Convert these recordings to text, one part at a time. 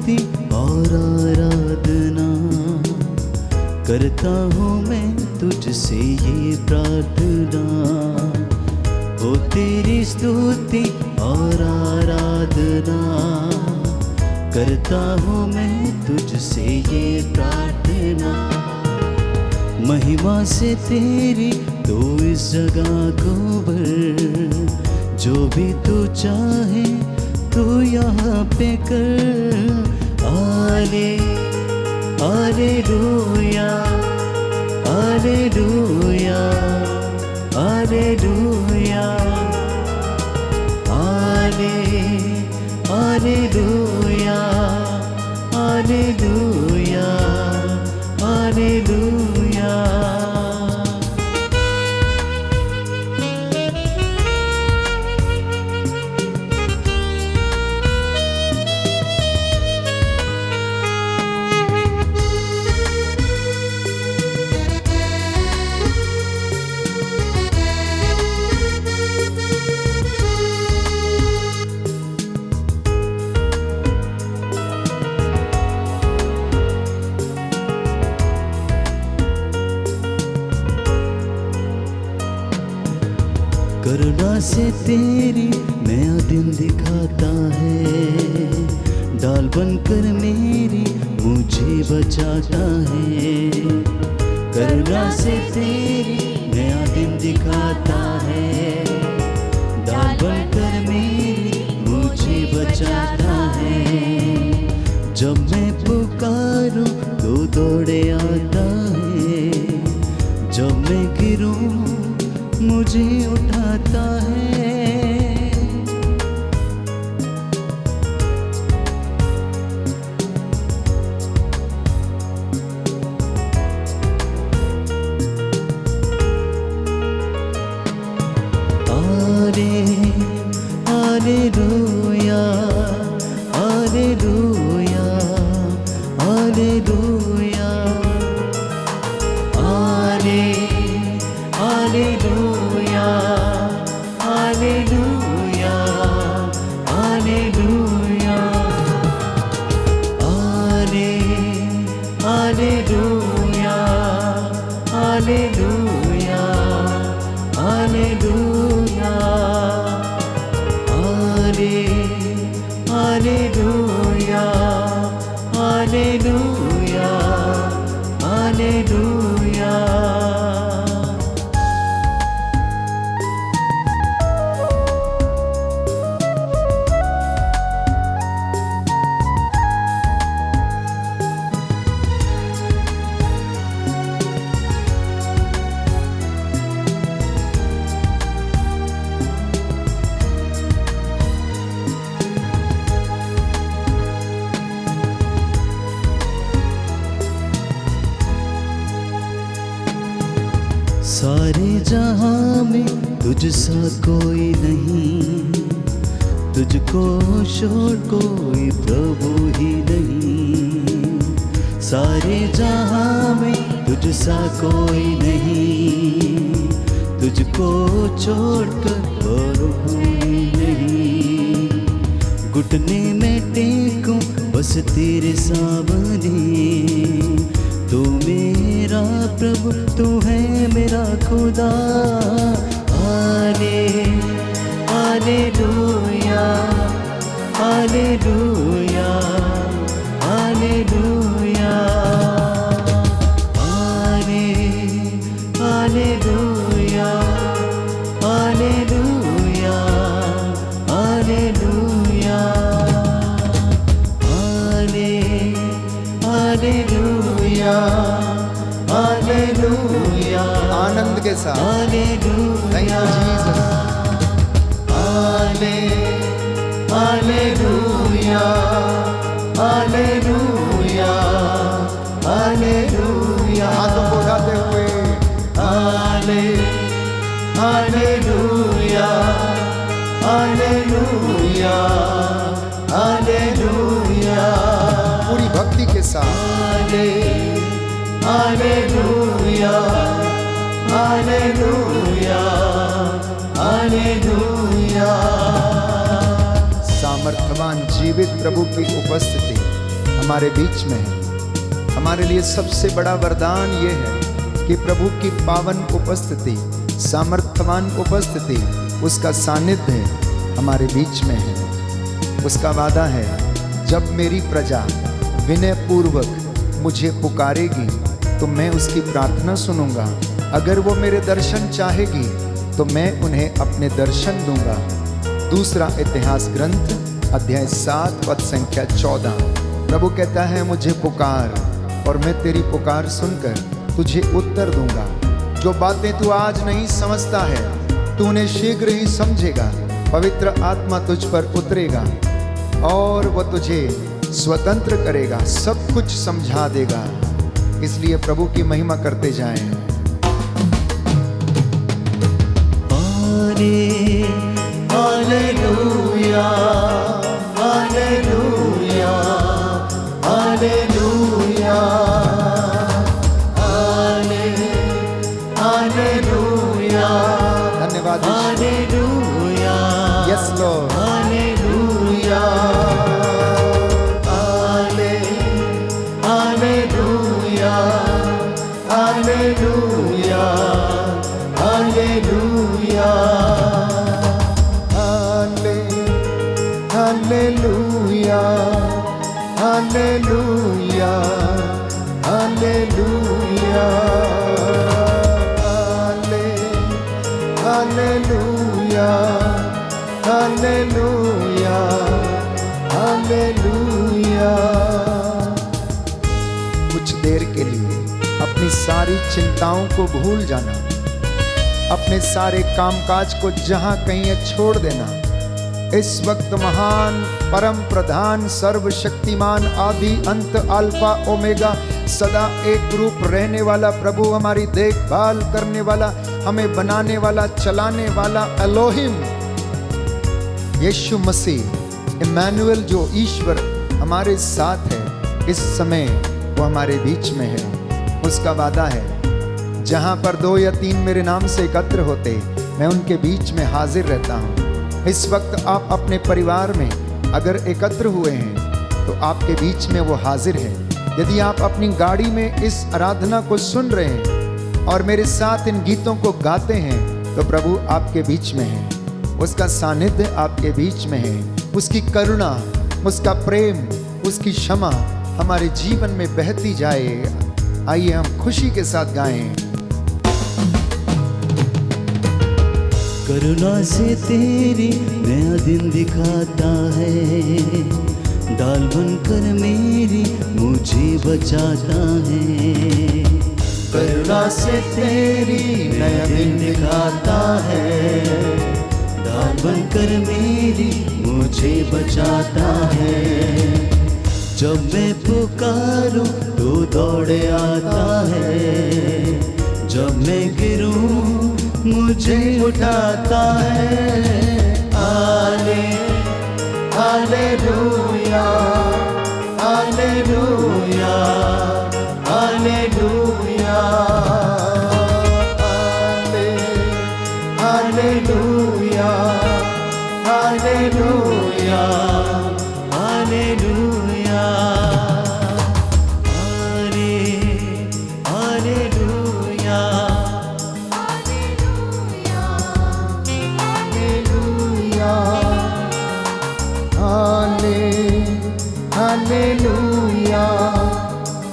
स्तुति और आराधना करता हूँ मैं तुझसे ये प्रार्थना। हो तेरी स्तुति और आराधना करता हूँ मैं तुझसे ये प्रार्थना। महिमा से तेरी तो इस जगह को भर, जो भी तू चाहे तू यहाँ पे कर। Hallelujah hallelujah hallelujah hallelujah hallelujah hallelujah. करुणा से तेरी नया दिन दिखाता है, डाल बनकर मेरी मुझे बचाता है। करुणा से तेरी नया दिन दिखाता है, डाल बनकर मेरी मुझे बचाता है। जब मैं पुकारूं तो दौड़े आता है, जब मैं गिरूं मुझे उठाता है। Hallelujah hallelujah hallelujah hallelujah hallelujah hallelujah hallelujah hallelujah hallelujah hallelujah hallelujah hallelujah. सारे जहां में तुझसा कोई नहीं, तुझको छोड़ कोई प्रभु ही नहीं। सारे जहां में तुझसा कोई नहीं, तुझको छोड़कर प्रभु ही नहीं। घुटने में टेकूं बस तेरे सामने, तू मेरा प्रभु तू है मेरा खुदा। Hallelujah hallelujah hallelujah hallelujah hallelujah hallelujah hallelujah hallelujah. आनंद के साथ हालेलुया हालेलुया हालेलुया हालेलुया। हाथों को उठाते हुए हालेलुया हालेलुया हालेलुया। पूरी भक्ति के साथ हालेलुया हालेलुया हालेलुया। सामर्थ्यवान जीवित प्रभु की उपस्थिति हमारे बीच में है। हमारे लिए सबसे बड़ा वरदान ये है कि प्रभु की पावन उपस्थिति, सामर्थ्यवान उपस्थिति, उसका सानिध्य हमारे बीच में है। उसका वादा है, जब मेरी प्रजा विनय पूर्वक मुझे पुकारेगी तो मैं उसकी प्रार्थना सुनूंगा। अगर वो मेरे दर्शन चाहेगी तो मैं उन्हें अपने दर्शन दूंगा। दूसरा इतिहास ग्रंथ अध्याय 7 पद संख्या 14। प्रभु कहता है, मुझे पुकार और मैं तेरी पुकार सुनकर तुझे उत्तर दूंगा। जो बातें तू आज नहीं समझता है, तू उन्हें शीघ्र ही समझेगा। पवित्र आत्मा तुझ पर उतरेगा और वह तुझे स्वतंत्र करेगा, सब कुछ समझा देगा। इसलिए प्रभु की महिमा करते जाएं। Hallelujah, hallelujah, hallelujah, hallelujah. धन्यवाद। Hallelujah, yes Lord. Hallelujah, hallelujah, hallelujah, hallelujah. Hallelujah, hallelujah, hallelujah, hallelujah, hallelujah, hallelujah. कुछ देर के लिए अपनी सारी चिंताओं को भूल जाना, अपने सारे कामकाज को जहां कहीं है छोड़ देना। इस वक्त महान, परम प्रधान, सर्वशक्तिमान, आदि अंत, अल्फा ओमेगा, सदा एक रूप रहने वाला प्रभु, हमारी देखभाल करने वाला, हमें बनाने वाला, चलाने वाला एलोहिम यीशु मसीह इम्मानुएल, जो ईश्वर हमारे साथ है, इस समय वो हमारे बीच में है। उसका वादा है, जहां पर 2 या 3 मेरे नाम से एकत्र होते, मैं उनके बीच में हाजिर रहता हूं। इस वक्त आप अपने परिवार में अगर एकत्र हुए हैं तो आपके बीच में वो हाजिर है। यदि आप अपनी गाड़ी में इस आराधना को सुन रहे हैं और मेरे साथ इन गीतों को गाते हैं तो प्रभु आपके बीच में है। उसका सानिध्य आपके बीच में है। उसकी करुणा, उसका प्रेम, उसकी क्षमा हमारे जीवन में बहती जाए। आइए हम खुशी के साथ गाएं। करुणा से तेरी नया दिन दिखाता है, ढाल बनकर मेरी मुझे बचाता है। करुणा से तेरी नया दिन दिखाता है, ढाल बनकर मेरी मुझे बचाता है। जब मैं पुकारूं तो दौड़े आता है, जब मैं गिरूं मुझे उठाता है। Hallelujah, hallelujah, hallelujah, hallelujah, hallelujah, hallelujah, hallelujah. Hallelujah, hallelujah,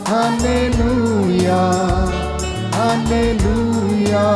hallelujah, hallelujah.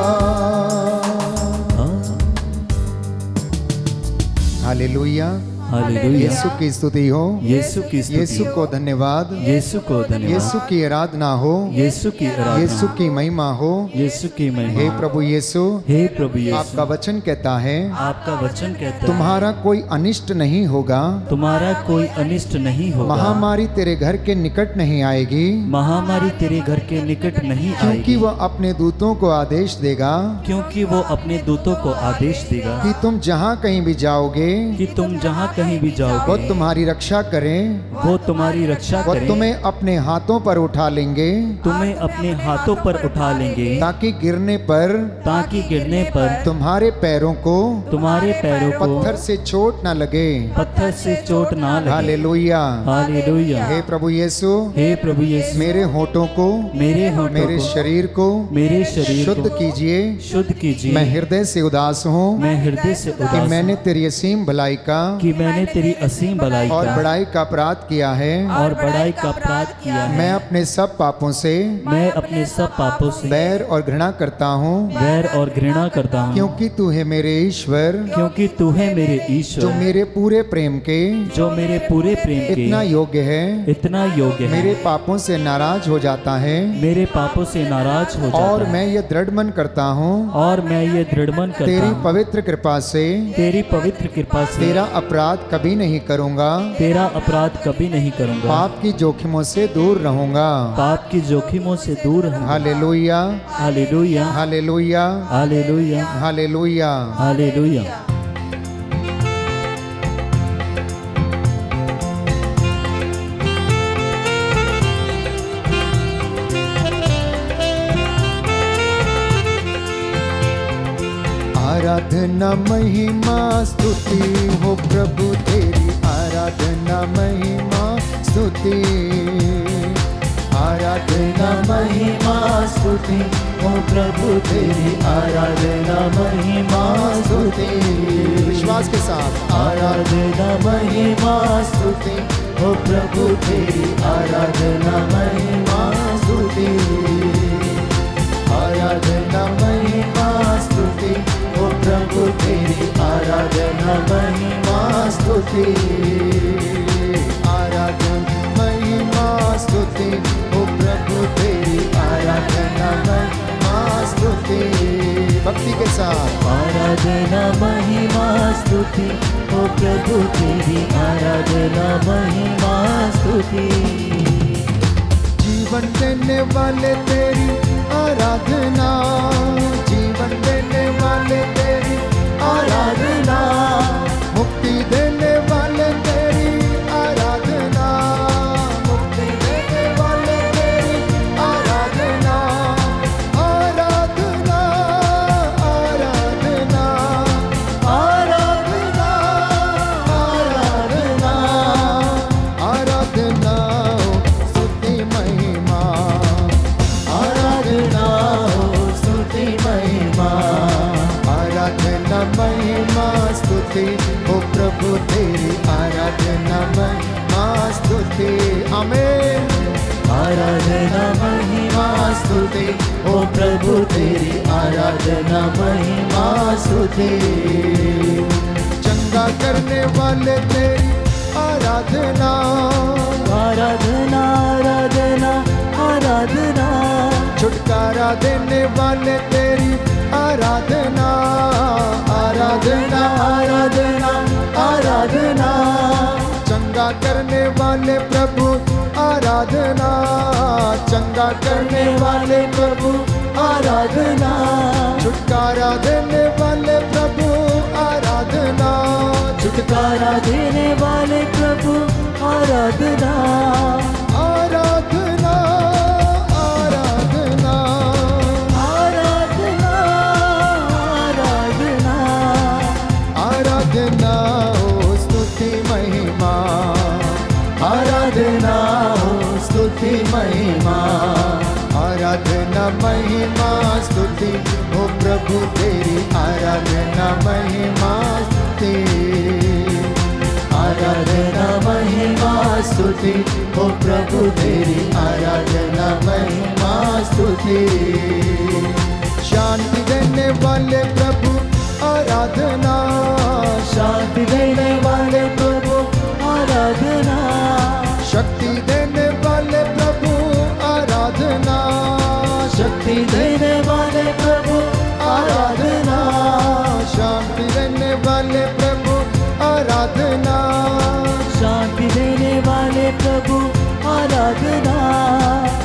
Hallelujah. Yeshu की स्तुति हो, यीशु की स्तुति यीशु हो। को धन्यवाद, यीशु को धन्यवाद। यीशु की आराधना हो, यीशु की आराधना। यीशु की महिमा हो। यीशु की महिमा। हे प्रभु यीशु, हे प्रभु यीशु, आपका वचन कहता है, आपका वचन कहता है, तुम्हारा कोई अनिष्ट नहीं होगा, तुम्हारा कोई अनिष्ट नहीं होगा। महामारी तेरे घर के निकट नहीं आएगी, महामारी तेरे घर के निकट नहीं क्योंकि आएगी, वह अपने दूतों को आदेश देगा क्योंकि वो अपने दूतों को आदेश देगा कि तुम जहाँ कहीं भी जाओगे कि तुम जहाँ कहीं भी वो जाओगे तुम्हारी रक्षा करें, वो तुम्हारी रक्षा वो करें, तुम्हें अपने हाथों पर उठा लेंगे, तुम्हें अपने हाथों पर उठा लेंगे, ताकि गिरने पर ताकि गिरने पर तुम्हारे पैरों को तुम्हारे पैरों को पत्थर से चोट न लगे। पत्थर से चोट ना लगे। हालेलुया। हालेलुया। हे प्रभु यीशु, हे प्रभु यीशु, मेरे होठों को, मेरे होठों मेरे को, शरीर को मेरे शरीर शुद्ध को कीजिए। शुद्ध कीजिए। मैं हृदय से उदास हूँ मैं हृदय से कि उदास मैंने तेरी असीम भलाई का कि मैंने तेरी असीम भलाई और का बड़ाई का अपराध किया है। और बड़ाई का अपराध किया है। मैं अपने सब पापों से मैं अपने सब पापों से बैर और घृणा करता हूँ, वैर और घृणा करता हूँ, क्योंकि तू है मेरे ईश्वर, क्योंकि तू है मेरे जो ईश्वर, मेरे पूरे प्रेम के जो मेरे पूरे प्रेम इतना के योग्य है, इतना योग्य है, मेरे पापों से नाराज हो जाता है। मेरे पापों से नाराज हो और जाता है। मैं ये दृढ़ मन करता हूँ, और मैं ये दृढ़ मन करता तेरी हूँ, पवित्र कृपा से तेरी पवित्र कृपा से तेरा अपराध कभी नहीं करूँगा, तेरा अपराध कभी नहीं करूँगा, पाप की जोखिमों से दूर रहूँगा। पाप की जोखिमों से दूर रहूँगा। Hallelujah, hallelujah. Hallelujah, hallelujah. Hallelujah. Hallelujah. आराधना महिमा स्तुति हो प्रभु तेरी, आराधना महिमा स्तुति, आराधना महिमा स्तुति हो प्रभु तेरी, आराधना महिमा स्तुति, विश्वास के साथ आराधना महिमा स्तुति हो प्रभु तेरी, आराधना महिमा स्तुति, आराधना महिमा स्तुति हो प्रभु तेरी, आराधना महिमा स्तुति, आराधना महिमा स्तुति हो प्रभु तेरी, आराधना महिमा स्तुति। भक्ति के साथ आराधना महिमा स्तुति हो प्रभु तेरी, आराधना महिमा स्तुति। जीवन देने वाले तेरी आराधना, जीवन देने वाले तेरी आराधना, मुक्ति देने वाले तेरी आराधना, मुक्ति देने वाले तेरी आराधना, आराधना, आराधना, आराधना, आराधना, आराधना स्तुति महिमा, आराधना हो स्तुति महिमा, आराधना महिमा स्तुति हो प्रभु तेरी, आराधना महिमा स्तुति। आमीन। आराधना महिमा स्तुति हो प्रभु तेरी, आराधना महिमा स्तुति। चंगा करने वाले तेरी आराधना, आराधना आराधना आराधना, छुटकारा देने वाले तेरी आराधना, आराधना, आराधना आराधना, चंगा करने वाले प्रभु आराधना, चंगा करने वाले प्रभु आराधना, छुटकारा देने वाले प्रभु आराधना, छुटकारा देने वाले प्रभु आराधना, आराधना, आराधना, आराधना आराधना, आराधना हो स्तुति महिमा, आराधना हो स्तुति महिमा, आराधना महिमा स्तुति हो प्रभु तेरी, आराधना महिमा स्तुति, आराधना महिमा स्तुति हो प्रभु तेरी, आराधना महिमा स्तुति। शांति देने वाले प्रभु आराधना, शांति देने वाले प्रभु आराधना, शक्ति देने वाले प्रभु आराधना, शक्ति देने वाले प्रभु आराधना, शांति देने वाले प्रभु आराधना, शांति देने वाले प्रभु आराधना,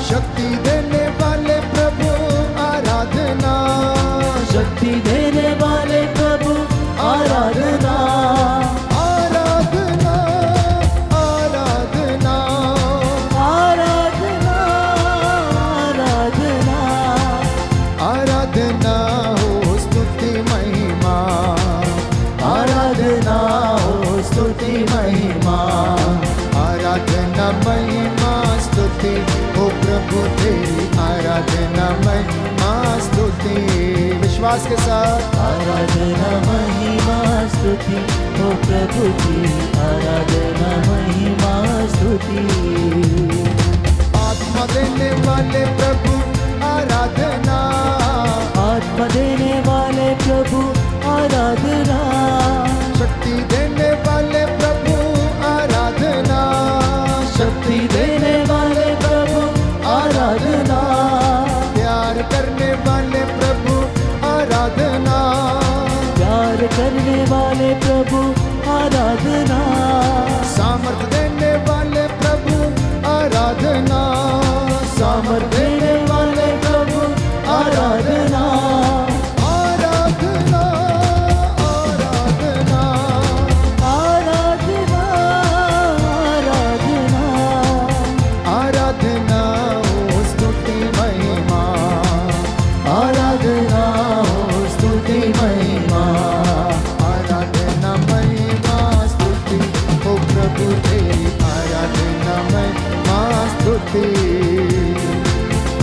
शक्ति देने वाले प्रभु आराधना, शक्ति देने वाले प्रभु आराधना, आराधना, प्रभु तेरी आराधना महिमा स्तुति। विश्वास के साथ आराधना महिमा स्तुति हो प्रभु की आराधना महिमा स्तुति। आत्मा देने वाले प्रभु आराधना, आत्मा देने वाले प्रभु आराधना, शक्ति देने वाले प्रभु आराधना, शक्ति देने वाले प्रभु आराधना, प्यार करने वाले प्रभु आराधना, प्यार करने वाले प्रभु आराधना, सामर्थ देने वाले प्रभु आराधना, सामर्थ देने वाले प्रभु आराधना, आराधना आराधना आराधना आराधना आराधना हो स्तुति महिमा, आराधना हो स्तुति महिमा, आराधना महिमा स्तुति हो प्रभु तेरी आराधना महिमा स्तुति,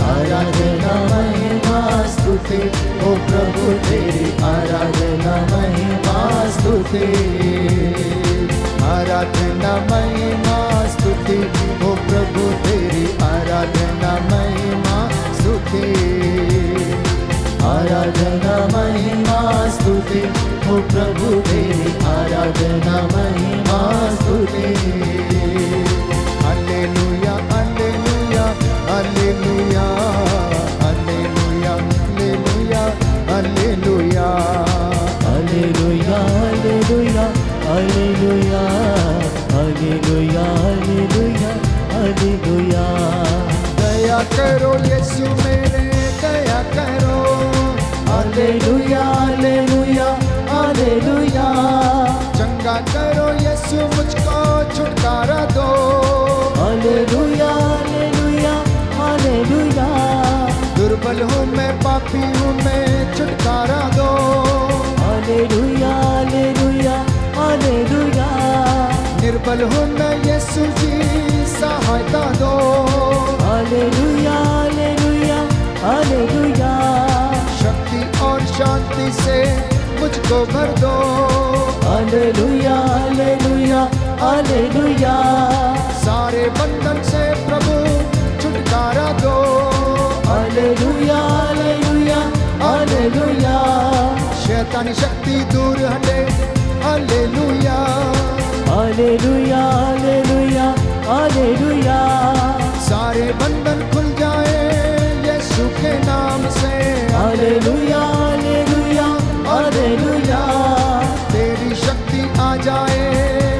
आराधना महिमा स्तुति हो प्रभु तेरी आराधना महिमा स्तुति, आराधना महिमा स्तुति हो प्रभु तेरी आराधना महिमा स्तुति, आराधना महिमा स्तुति हो प्रभु तेरी आराधना महिमा स्तुति। Hallelujah hallelujah hallelujah hallelujah hallelujah hallelujah hallelujah hallelujah hallelujah hallelujah hallelujah hallelujah. दया करो यीशु मेरे दया करो, हालेलुया हालेलुया हालेलुया। चंगा करो यीशु मुझको छुटकारा दो, हालेलुया हालेलुया हालेलुया। दुर्बल हूँ मैं पापी हूँ मैं छुटकारा दो, हालेलुया हालेलुया हालेलुया। निर्बल हूँ मैं यीशु जी सहायता दो, हालेलुया हालेलुया हालेलुया। शक्ति और शांति से मुझको भर दो, हालेलुया हालेलुया हालेलुया। सारे बंधन से प्रभु छुटकारा दो, हालेलुया हालेलुया हालेलुया। शैतानी शक्ति दूर हटे, हालेलुया हालेलुया हालेलुया हालेलुया। सारे बंधन खुल जाए यीशु के नाम से, हालेलुया हालेलुया हालेलुया। तेरी शक्ति आ जाए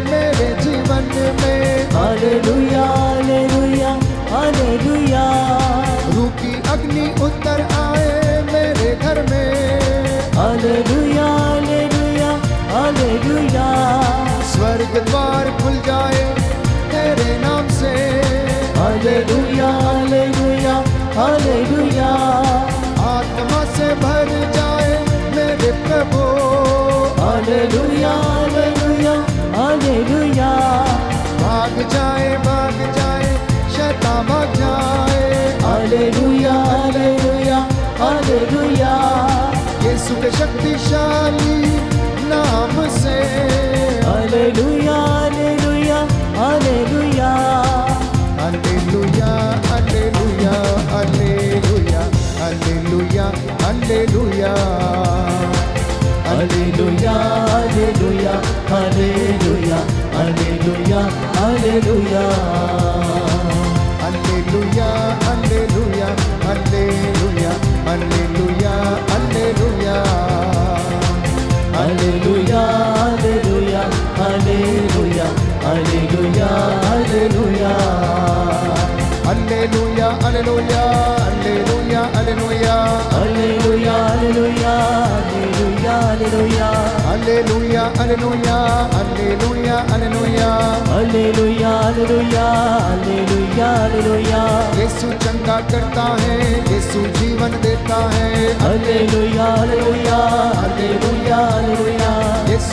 मेरे जीवन में, हालेलुया हालेलुया हालेलुया। रूह की अग्नि उतर आए मेरे घर में, हालेलुया हालेलुया हालेलुया। स्वर्ग द्वार खुल जाए तेरे नाम से, हालेलुया हालेलुया हालेलुया। आत्मा से भर जाए मेरे प्रभु, हालेलुया हालेलुया हालेलुया। भाग जाए शैतान भाग जाए, हालेलुया हालेलुया हालेलुया। यीशु के शक्तिशाली नाम से, hallelujah hallelujah hallelujah. Hallelujah hallelujah hallelujah hallelujah hallelujah hallelujah hallelujah hallelujah hallelujah hallelujah. Hallelujah hallelujah hallelujah hallelujah hallelujah hallelujah hallelujah hallelujah hallelujah hallelujah. Hallelujah hallelujah hallelujah hallelujah hallelujah hallelujah hallelujah hallelujah. Hallelujah hallelujah hallelujah hallelujah hallelujah hallelujah hallelujah hallelujah. Yeshu चंगा करता है, यीशु जीवन देता है, hallelujah hallelujah hallelujah hallelujah. Yeshu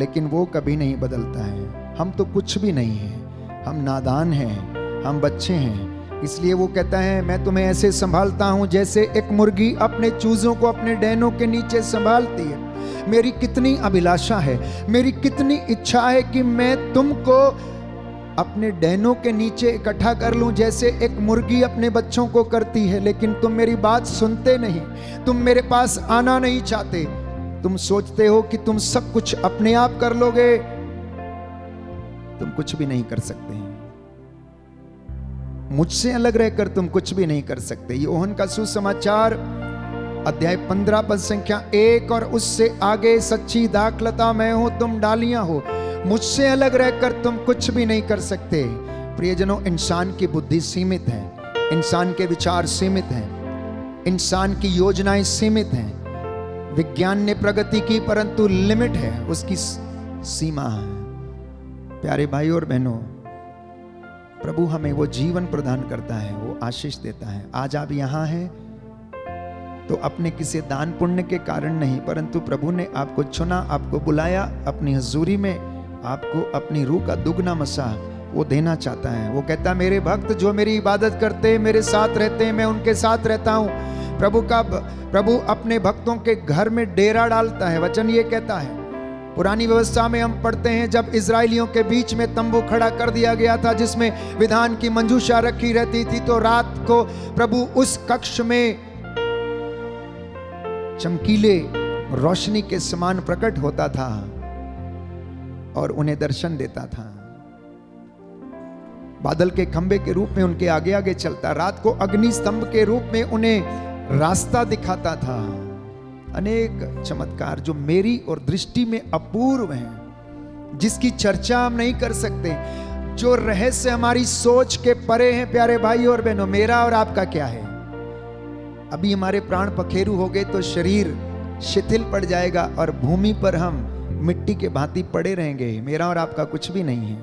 लेकिन वो कभी नहीं बदलता है। हम तो कुछ भी नहीं हैं, हम नादान हैं, हम बच्चे हैं। इसलिए वो कहता है मैं तुम्हें ऐसे संभालता हूं जैसे एक मुर्गी अपने चूजों को अपने डैनों के नीचे संभालती है। मेरी कितनी अभिलाषा है, मेरी कितनी इच्छा है कि मैं तुमको अपने डैनों के नीचे इकट्ठा कर लूं जैसे एक मुर्गी अपने बच्चों को करती है। लेकिन तुम मेरी बात सुनते नहीं, तुम मेरे पास आना नहीं चाहते। तुम सोचते हो कि तुम सब कुछ अपने आप कर लोगे, तुम कुछ भी नहीं कर सकते। मुझसे अलग रहकर तुम कुछ भी नहीं कर सकते। यूहन्ना का सुसमाचार अध्याय 15 पद संख्या 1 और उससे आगे, सच्ची दाखलता मैं हूं, तुम डालियां हो, मुझसे अलग रहकर तुम कुछ भी नहीं कर सकते। प्रियजनों, इंसान की बुद्धि सीमित है, इंसान के विचार सीमित हैं, इंसान की योजनाएं सीमित हैं। विज्ञान ने प्रगति की परंतु लिमिट है, उसकी सीमा है। प्यारे भाई और बहनों, प्रभु हमें वो जीवन प्रदान करता है, वो आशीष देता है। आज आप यहाँ हैं तो अपने किसी दान पुण्य के कारण नहीं, परंतु प्रभु ने आपको चुना, आपको बुलाया अपनी हजूरी में, आपको अपनी रूह का दुगना मसा वो देना चाहता है। वो कहता, मेरे भक्त जो मेरी इबादत करते हैं, मेरे साथ रहते हैं, मैं उनके साथ रहता हूँ। प्रभु अपने भक्तों के घर में डेरा डालता है। वचन ये कहता है, पुरानी व्यवस्था में हम पढ़ते हैं, जब इजराइलियों के बीच में तंबू खड़ा कर दिया गया था जिसमें विधान की मंजूषा रखी रहती थी, तो रात को प्रभु उस कक्ष में चमकीले रोशनी के समान प्रकट होता था और उन्हें दर्शन देता था। बादल के खंबे के रूप में उनके आगे आगे चलता, रात को अग्नि स्तंभ के रूप में उन्हें रास्ता दिखाता था। अनेक चमत्कार जो मेरी और दृष्टि में अपूर्व हैं, जिसकी चर्चा हम नहीं कर सकते, जो रहस्य हमारी सोच के परे हैं। प्यारे भाई और बहनों, मेरा और आपका क्या है? अभी हमारे प्राण पखेरु हो गए तो शरीर शिथिल पड़ जाएगा और भूमि पर हम मिट्टी के भांति पड़े रहेंगे। मेरा और आपका कुछ भी नहीं है।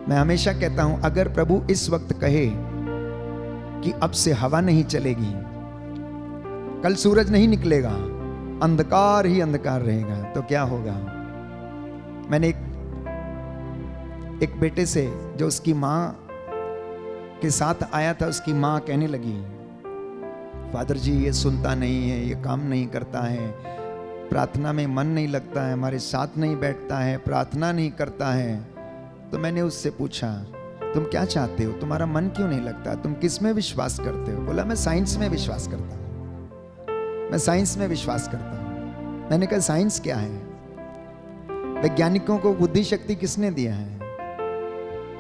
मैं हमेशा कहता हूं, अगर प्रभु इस वक्त कहे कि अब से हवा नहीं चलेगी, कल सूरज नहीं निकलेगा, अंधकार ही अंधकार रहेगा, तो क्या होगा? मैंने एक बेटे से जो उसकी माँ के साथ आया था, उसकी माँ कहने लगी, फादर जी ये सुनता नहीं है, ये काम नहीं करता है, प्रार्थना में मन नहीं लगता है, हमारे साथ नहीं बैठता है, प्रार्थना नहीं करता है। तो मैंने उससे पूछा, तुम क्या चाहते हो? तुम्हारा मन क्यों नहीं लगता? तुम किस में विश्वास करते हो? बोला, मैं साइंस में विश्वास करता हूं, मैं साइंस में विश्वास करता हूं। मैंने कहा, साइंस क्या है? वैज्ञानिकों को बुद्धि शक्ति किसने दिया है?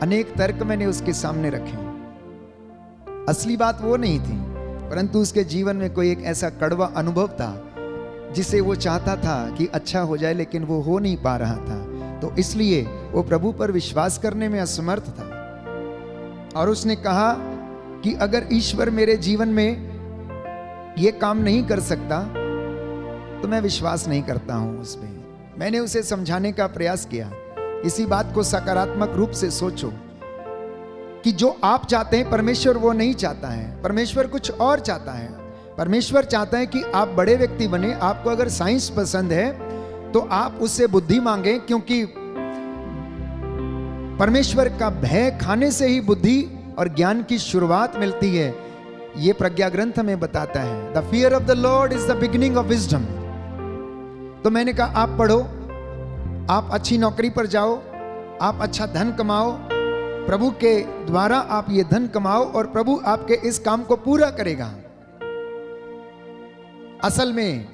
अनेक तर्क मैंने उसके सामने रखे। असली बात वो नहीं थी, परंतु उसके जीवन में कोई एक ऐसा कड़वा अनुभव था जिसे वो चाहता था कि अच्छा हो जाए, लेकिन वो हो नहीं पा रहा था। तो इसलिए वो प्रभु पर विश्वास करने में असमर्थ था। और उसने कहा कि अगर ईश्वर मेरे जीवन में ये काम नहीं कर सकता तो मैं विश्वास नहीं करता हूं उस पर। मैंने उसे समझाने का प्रयास किया, इसी बात को सकारात्मक रूप से सोचो कि जो आप चाहते हैं परमेश्वर वो नहीं चाहता है, परमेश्वर कुछ और चाहता है। परमेश्वर चाहता है कि आप बड़े व्यक्ति बने। आपको अगर साइंस पसंद है तो आप उससे बुद्धि मांगे, क्योंकि परमेश्वर का भय खाने से ही बुद्धि और ज्ञान की शुरुआत मिलती है। ये प्रज्ञा ग्रंथ हमें बताता है, the fear of the Lord is the beginning of wisdom. तो मैंने कहा, आप पढ़ो, आप अच्छी नौकरी पर जाओ, आप अच्छा धन कमाओ, प्रभु के द्वारा आप ये धन कमाओ और प्रभु आपके इस काम को पूरा करेगा। असल में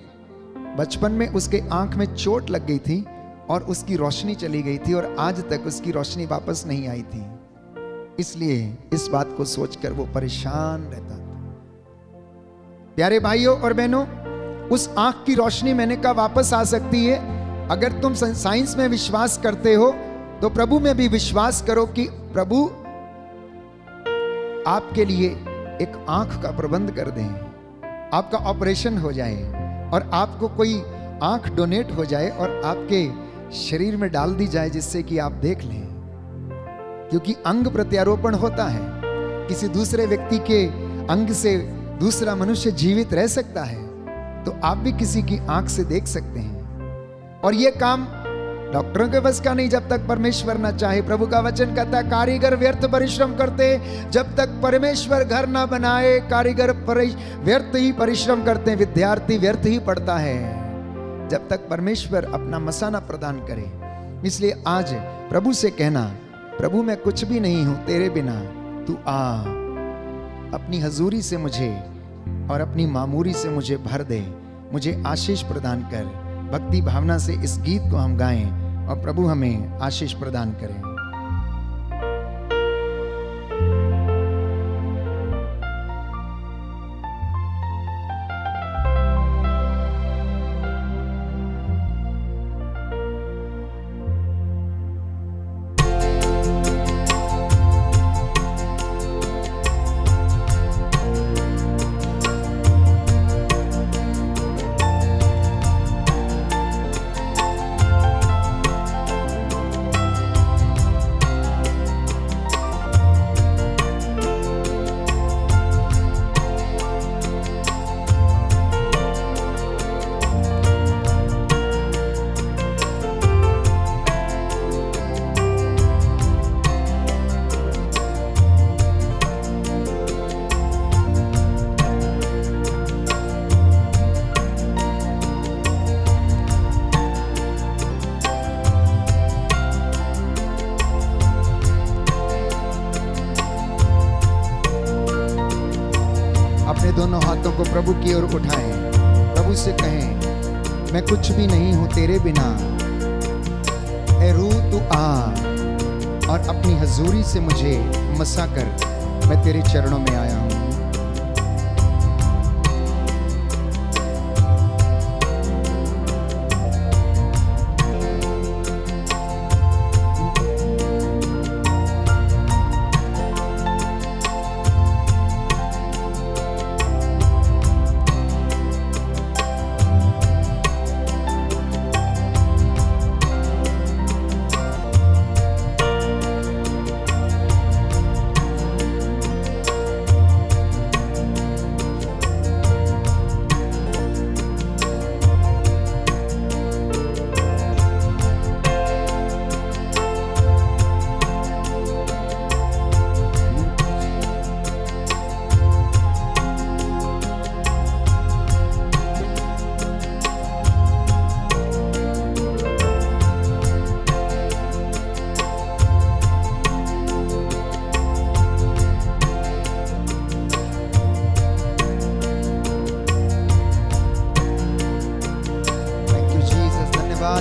बचपन में उसके आंख में चोट लग गई थी और उसकी रोशनी चली गई थी और आज तक उसकी रोशनी वापस नहीं आई थी। इसलिए इस बात को सोचकर वो परेशान रहता था। प्यारे भाइयों और बहनों, उस आंख की रोशनी मैंने कहा वापस आ सकती है। अगर तुम साइंस में विश्वास करते हो तो प्रभु में भी विश्वास करो कि प्रभु आपके लिए एक आंख का प्रबंध कर दें, आपका ऑपरेशन हो जाए और आपको कोई आंख डोनेट हो जाए और आपके शरीर में डाल दी जाए, जिससे कि आप देख लें। क्योंकि अंग प्रत्यारोपण होता है, किसी दूसरे व्यक्ति के अंग से दूसरा मनुष्य जीवित रह सकता है, तो आप भी किसी की आंख से देख सकते हैं। और यह काम डॉक्टरों के बस का नहीं जब तक परमेश्वर ना चाहे। प्रभु का वचन कहता है कारीगर व्यर्थ परिश्रम करते जब तक परमेश्वर घर ना बनाए। कारीगर व्यर्थ ही परिश्रम करते हैं, विद्यार्थी व्यर्थ ही पढ़ता है जब तक परमेश्वर अपना मसाना प्रदान करे। इसलिए आज प्रभु से कहना, प्रभु मैं कुछ भी नहीं हूं तेरे बिना, तू आ अपनी हजूरी से मुझे और अपनी मामूरी से मुझे भर दे, मुझे आशीष प्रदान कर। भक्ति भावना से इस गीत को हम गाएं और प्रभु हमें आशीष प्रदान करें। अपने दोनों हाथों को प्रभु की ओर उठाएं, प्रभु से कहें मैं कुछ भी नहीं हूं तेरे बिना। ए रूह तू आ और अपनी हजूरी से मुझे मसा कर, मैं तेरे चरणों में आया हूं।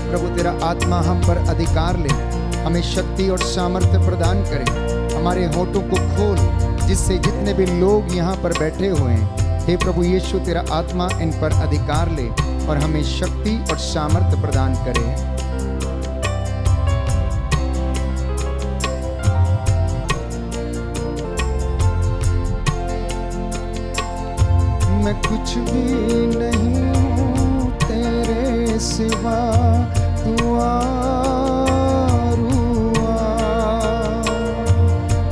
प्रभु तेरा आत्मा हम पर अधिकार ले, हमें शक्ति और सामर्थ्य प्रदान करे। हमारे होठों को खोल जिससे जितने भी लोग यहाँ पर बैठे हुए हैं, हे प्रभु यीशु तेरा आत्मा इन पर अधिकार ले और हमें शक्ति और सामर्थ्य प्रदान करे। मैं कुछ भी नहीं हूँ तेरे सिवा, तू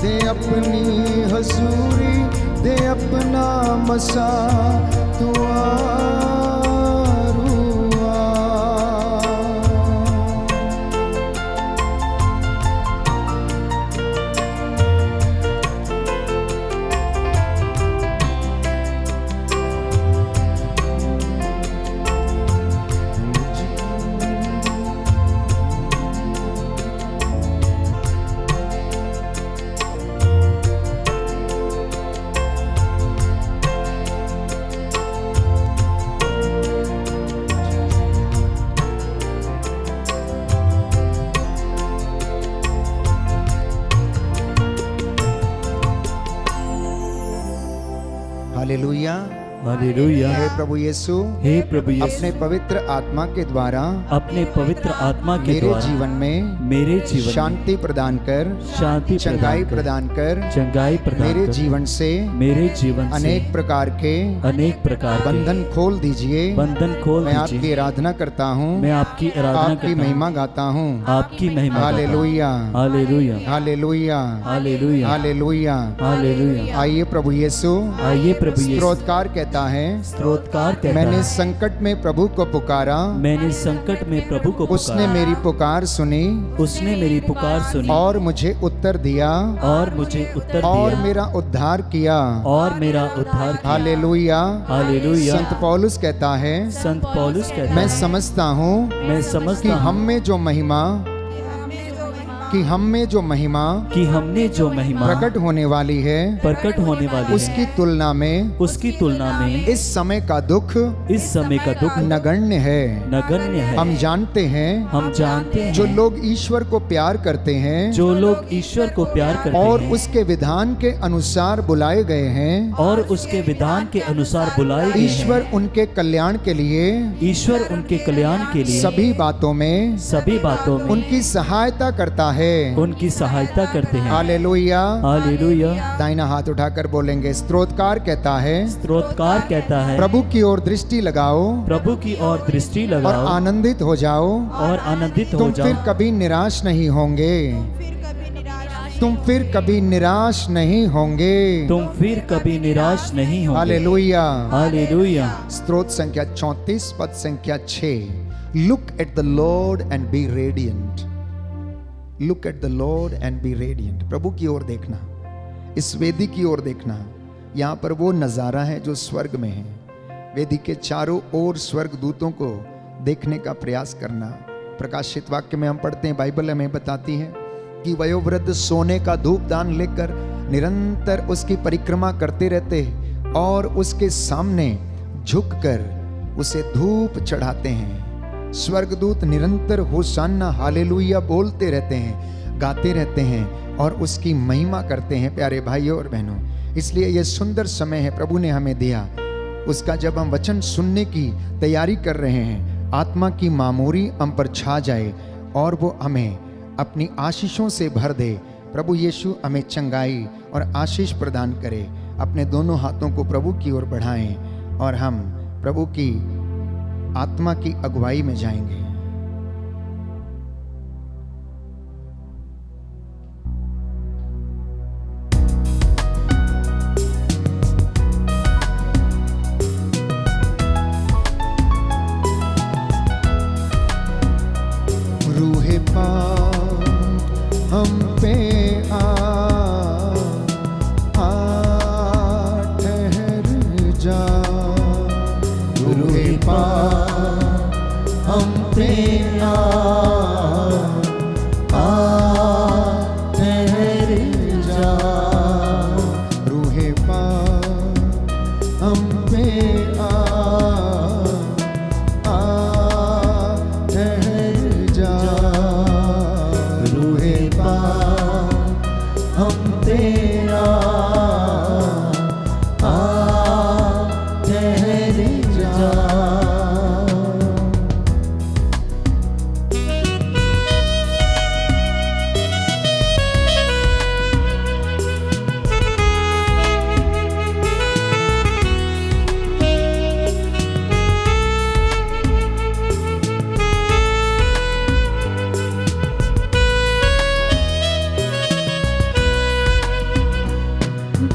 दे अपनी हजूरी, दे अपना मसा, तू हालेलुया हालेलुया। हे प्रभु यीशु, हे प्रभु यीशु, अपने पवित्र आत्मा के द्वारा अपने पवित्र आत्मा के मेरे द्वारा जीवन में मेरे जीवन शांति प्रदान कर, शांति चंगाई प्रदान कर, चंगाई प्रदान मेरे कर, जीवन से मेरे जीवन से अनेक प्रकार के बंधन खोल दीजिए। बंधन खोल मैं दीजिए। आपकी आराधना करता हूँ, मैं आपकी आराधना आपकी करता हूँ, महिमा गाता हूँ, आपकी महिमा गाता हूँ। Hallelujah hallelujah hallelujah hallelujah hallelujah. Hallelujah. आइए प्रभु यीशु, आइए प्रभु यीशु, स्तोत्रकार कहता है, स्तोत्रकार कहता मैंने है, संकट में प्रभु को पुकारा, मैंने संकट में प्रभु को उसने पुकारा, मेरी पुकार सुनी उसने मेरी पुकार सुनी और मुझे उत्तर दिया और मुझे उत्तर और दिया मेरा उद्धार किया। और मेरा उद्धार किया। हालेलुया। हालेलुया। संत पौलुस कहता है, संत पौलुस कहता मैं है, समझता हूँ मैं कि समझता हम हूँ में जो महिमा कि हमने जो महिमा प्रकट होने वाली है, प्रकट होने वाली है, उसकी तुलना में इस समय का दुख नगण्य है। नगण्य है। हम जानते हैं जो लोग ईश्वर को प्यार करते हैं, जो लोग ईश्वर को प्यार करते और हैं उसके विधान के अनुसार बुलाए गए हैं, और उसके विधान के अनुसार बुलाए गए हैं, ईश्वर उनके कल्याण के लिए ईश्वर उनके कल्याण के लिए सभी बातों में उनकी सहायता करता है। उनकी सहायता करते हैं। हालेलुया। हालेलुया। दाहिना हाथ उठाकर बोलेंगे, स्तोत्रकार कहता है, स्तोत्रकार कहता है, प्रभु की ओर दृष्टि लगाओ, प्रभु की ओर दृष्टि और लगाओ आनंदित हो जाओ, और आनंदित हो तुम जाओ। फिर कभी निराश नहीं होंगे, तुम फिर कभी निराश नहीं होंगे। तुम फिर कभी निराश नहीं होंगे। हालेलुया। हालेलुया। स्तोत्र संख्या 34 पद संख्या 6। Look at the Lord and be radiant. Look at the Lord and be radiant. प्रभु की ओर देखना, इस वेदी की ओर देखना। यहाँ पर वो नज़ारा है जो स्वर्ग में है। वेदी के चारों ओर स्वर्ग दूतों को देखने का प्रयास करना। प्रकाशित वाक्य में हम पढ़ते हैं, बाइबल हमें बताती है कि वयोवृद्ध सोने का धूपदान लेकर निरंतर उसकी परिक्रमा करते रहते और उसके सामने झुककर उसे धूप चढ़ाते हैं। स्वर्गदूत निरंतर होशाना हालेलुया बोलते रहते हैं, गाते रहते हैं और उसकी महिमा करते हैं। प्यारे भाइयों और बहनों, इसलिए यह सुंदर समय है प्रभु ने हमें दिया उसका, जब हम वचन सुनने की तैयारी कर रहे हैं, आत्मा की मामूरी हम पर छा जाए और वो हमें अपनी आशीषों से भर दे। प्रभु यीशु हमें चंगाई और आशीष प्रदान करे। अपने दोनों हाथों को प्रभु की ओर बढ़ाएं और हम प्रभु की आत्मा की अगुवाई में जाएंगे। रूहे पाक हम पे ठहर जा। रूहे पाक हम पे ठहर जा। रूहे पाक हम पे ठहर जा। रूहे पाक हम पे ठहर जा।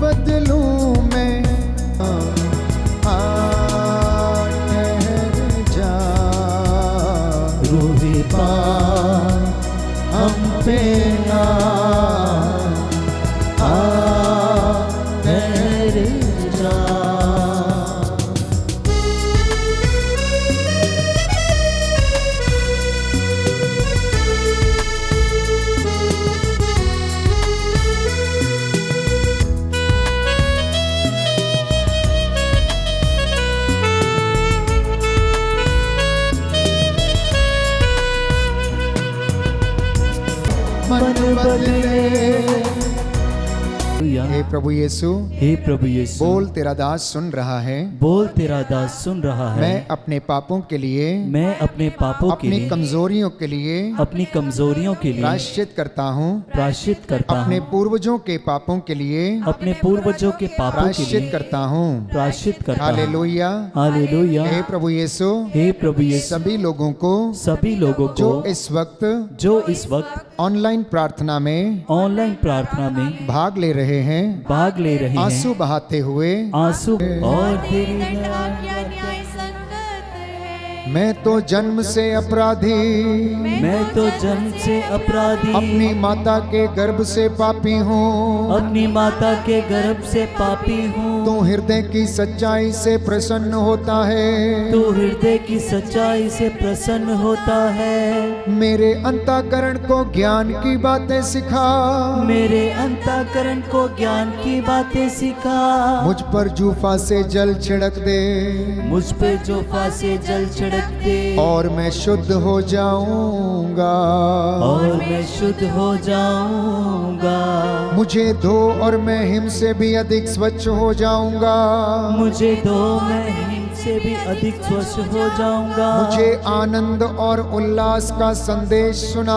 बदलूं मैं ठहर जा। रूहे पाक हम पे ठहर जा। मन बदले। हालेलुया। हे प्रभु यीशु, हे प्रभु यीशु, बोल तेरा दास सुन रहा है। बोल तेरा दास सुन रहा है। मैं अपने पापों के लिए, मैं अपने पापों के अपनी लिए, कमजोरियों के लिए अपनी कमजोरियों के लिए प्रायश्चित करता हूँ। प्रायश्चित करता अपने हूँ। पूर्वजों के पापों के लिए अपने पूर्वजों के पापों के प्रायश्चित लिए करता हूँ। प्रायश्चित करता हूँ। हालेलुया। हालेलुया। हे प्रभु यीशु, हे प्रभु यीशु, सभी लोगों को सभी लोगों जो को इस वक्त जो इस वक्त ऑनलाइन प्रार्थना में भाग ले रहे हैं, आंसू बहाते हुए, और तेरी न्याय संगत है। मैं तो जन्म से अपराधी, मैं तो जन्म से अपराधी, अपनी माता के गर्भ से पापी हूँ, अपनी माता के गर्भ से पापी हूँ। तू हृदय की सच्चाई से प्रसन्न होता है, तू हृदय की सच्चाई से प्रसन्न होता है। मेरे अंतःकरण को ज्ञान की बातें सिखा, मेरे अंतःकरण को ज्ञान की बातें सिखा। मुझ पर जूफा से जल छिड़क दे, मुझ पे जोफा से जल छिड़क दे, और मैं शुद्ध हो जाऊंगा, और मैं शुद्ध हो जाऊंगा। मुझे धो और मैं हिम से भी अधिक स्वच्छ हो जाऊंगा, मुझे दो, मैं हिम से भी अधिक स्वच्छ हो जाऊंगा। मुझे आनंद और उल्लास का संदेश सुना,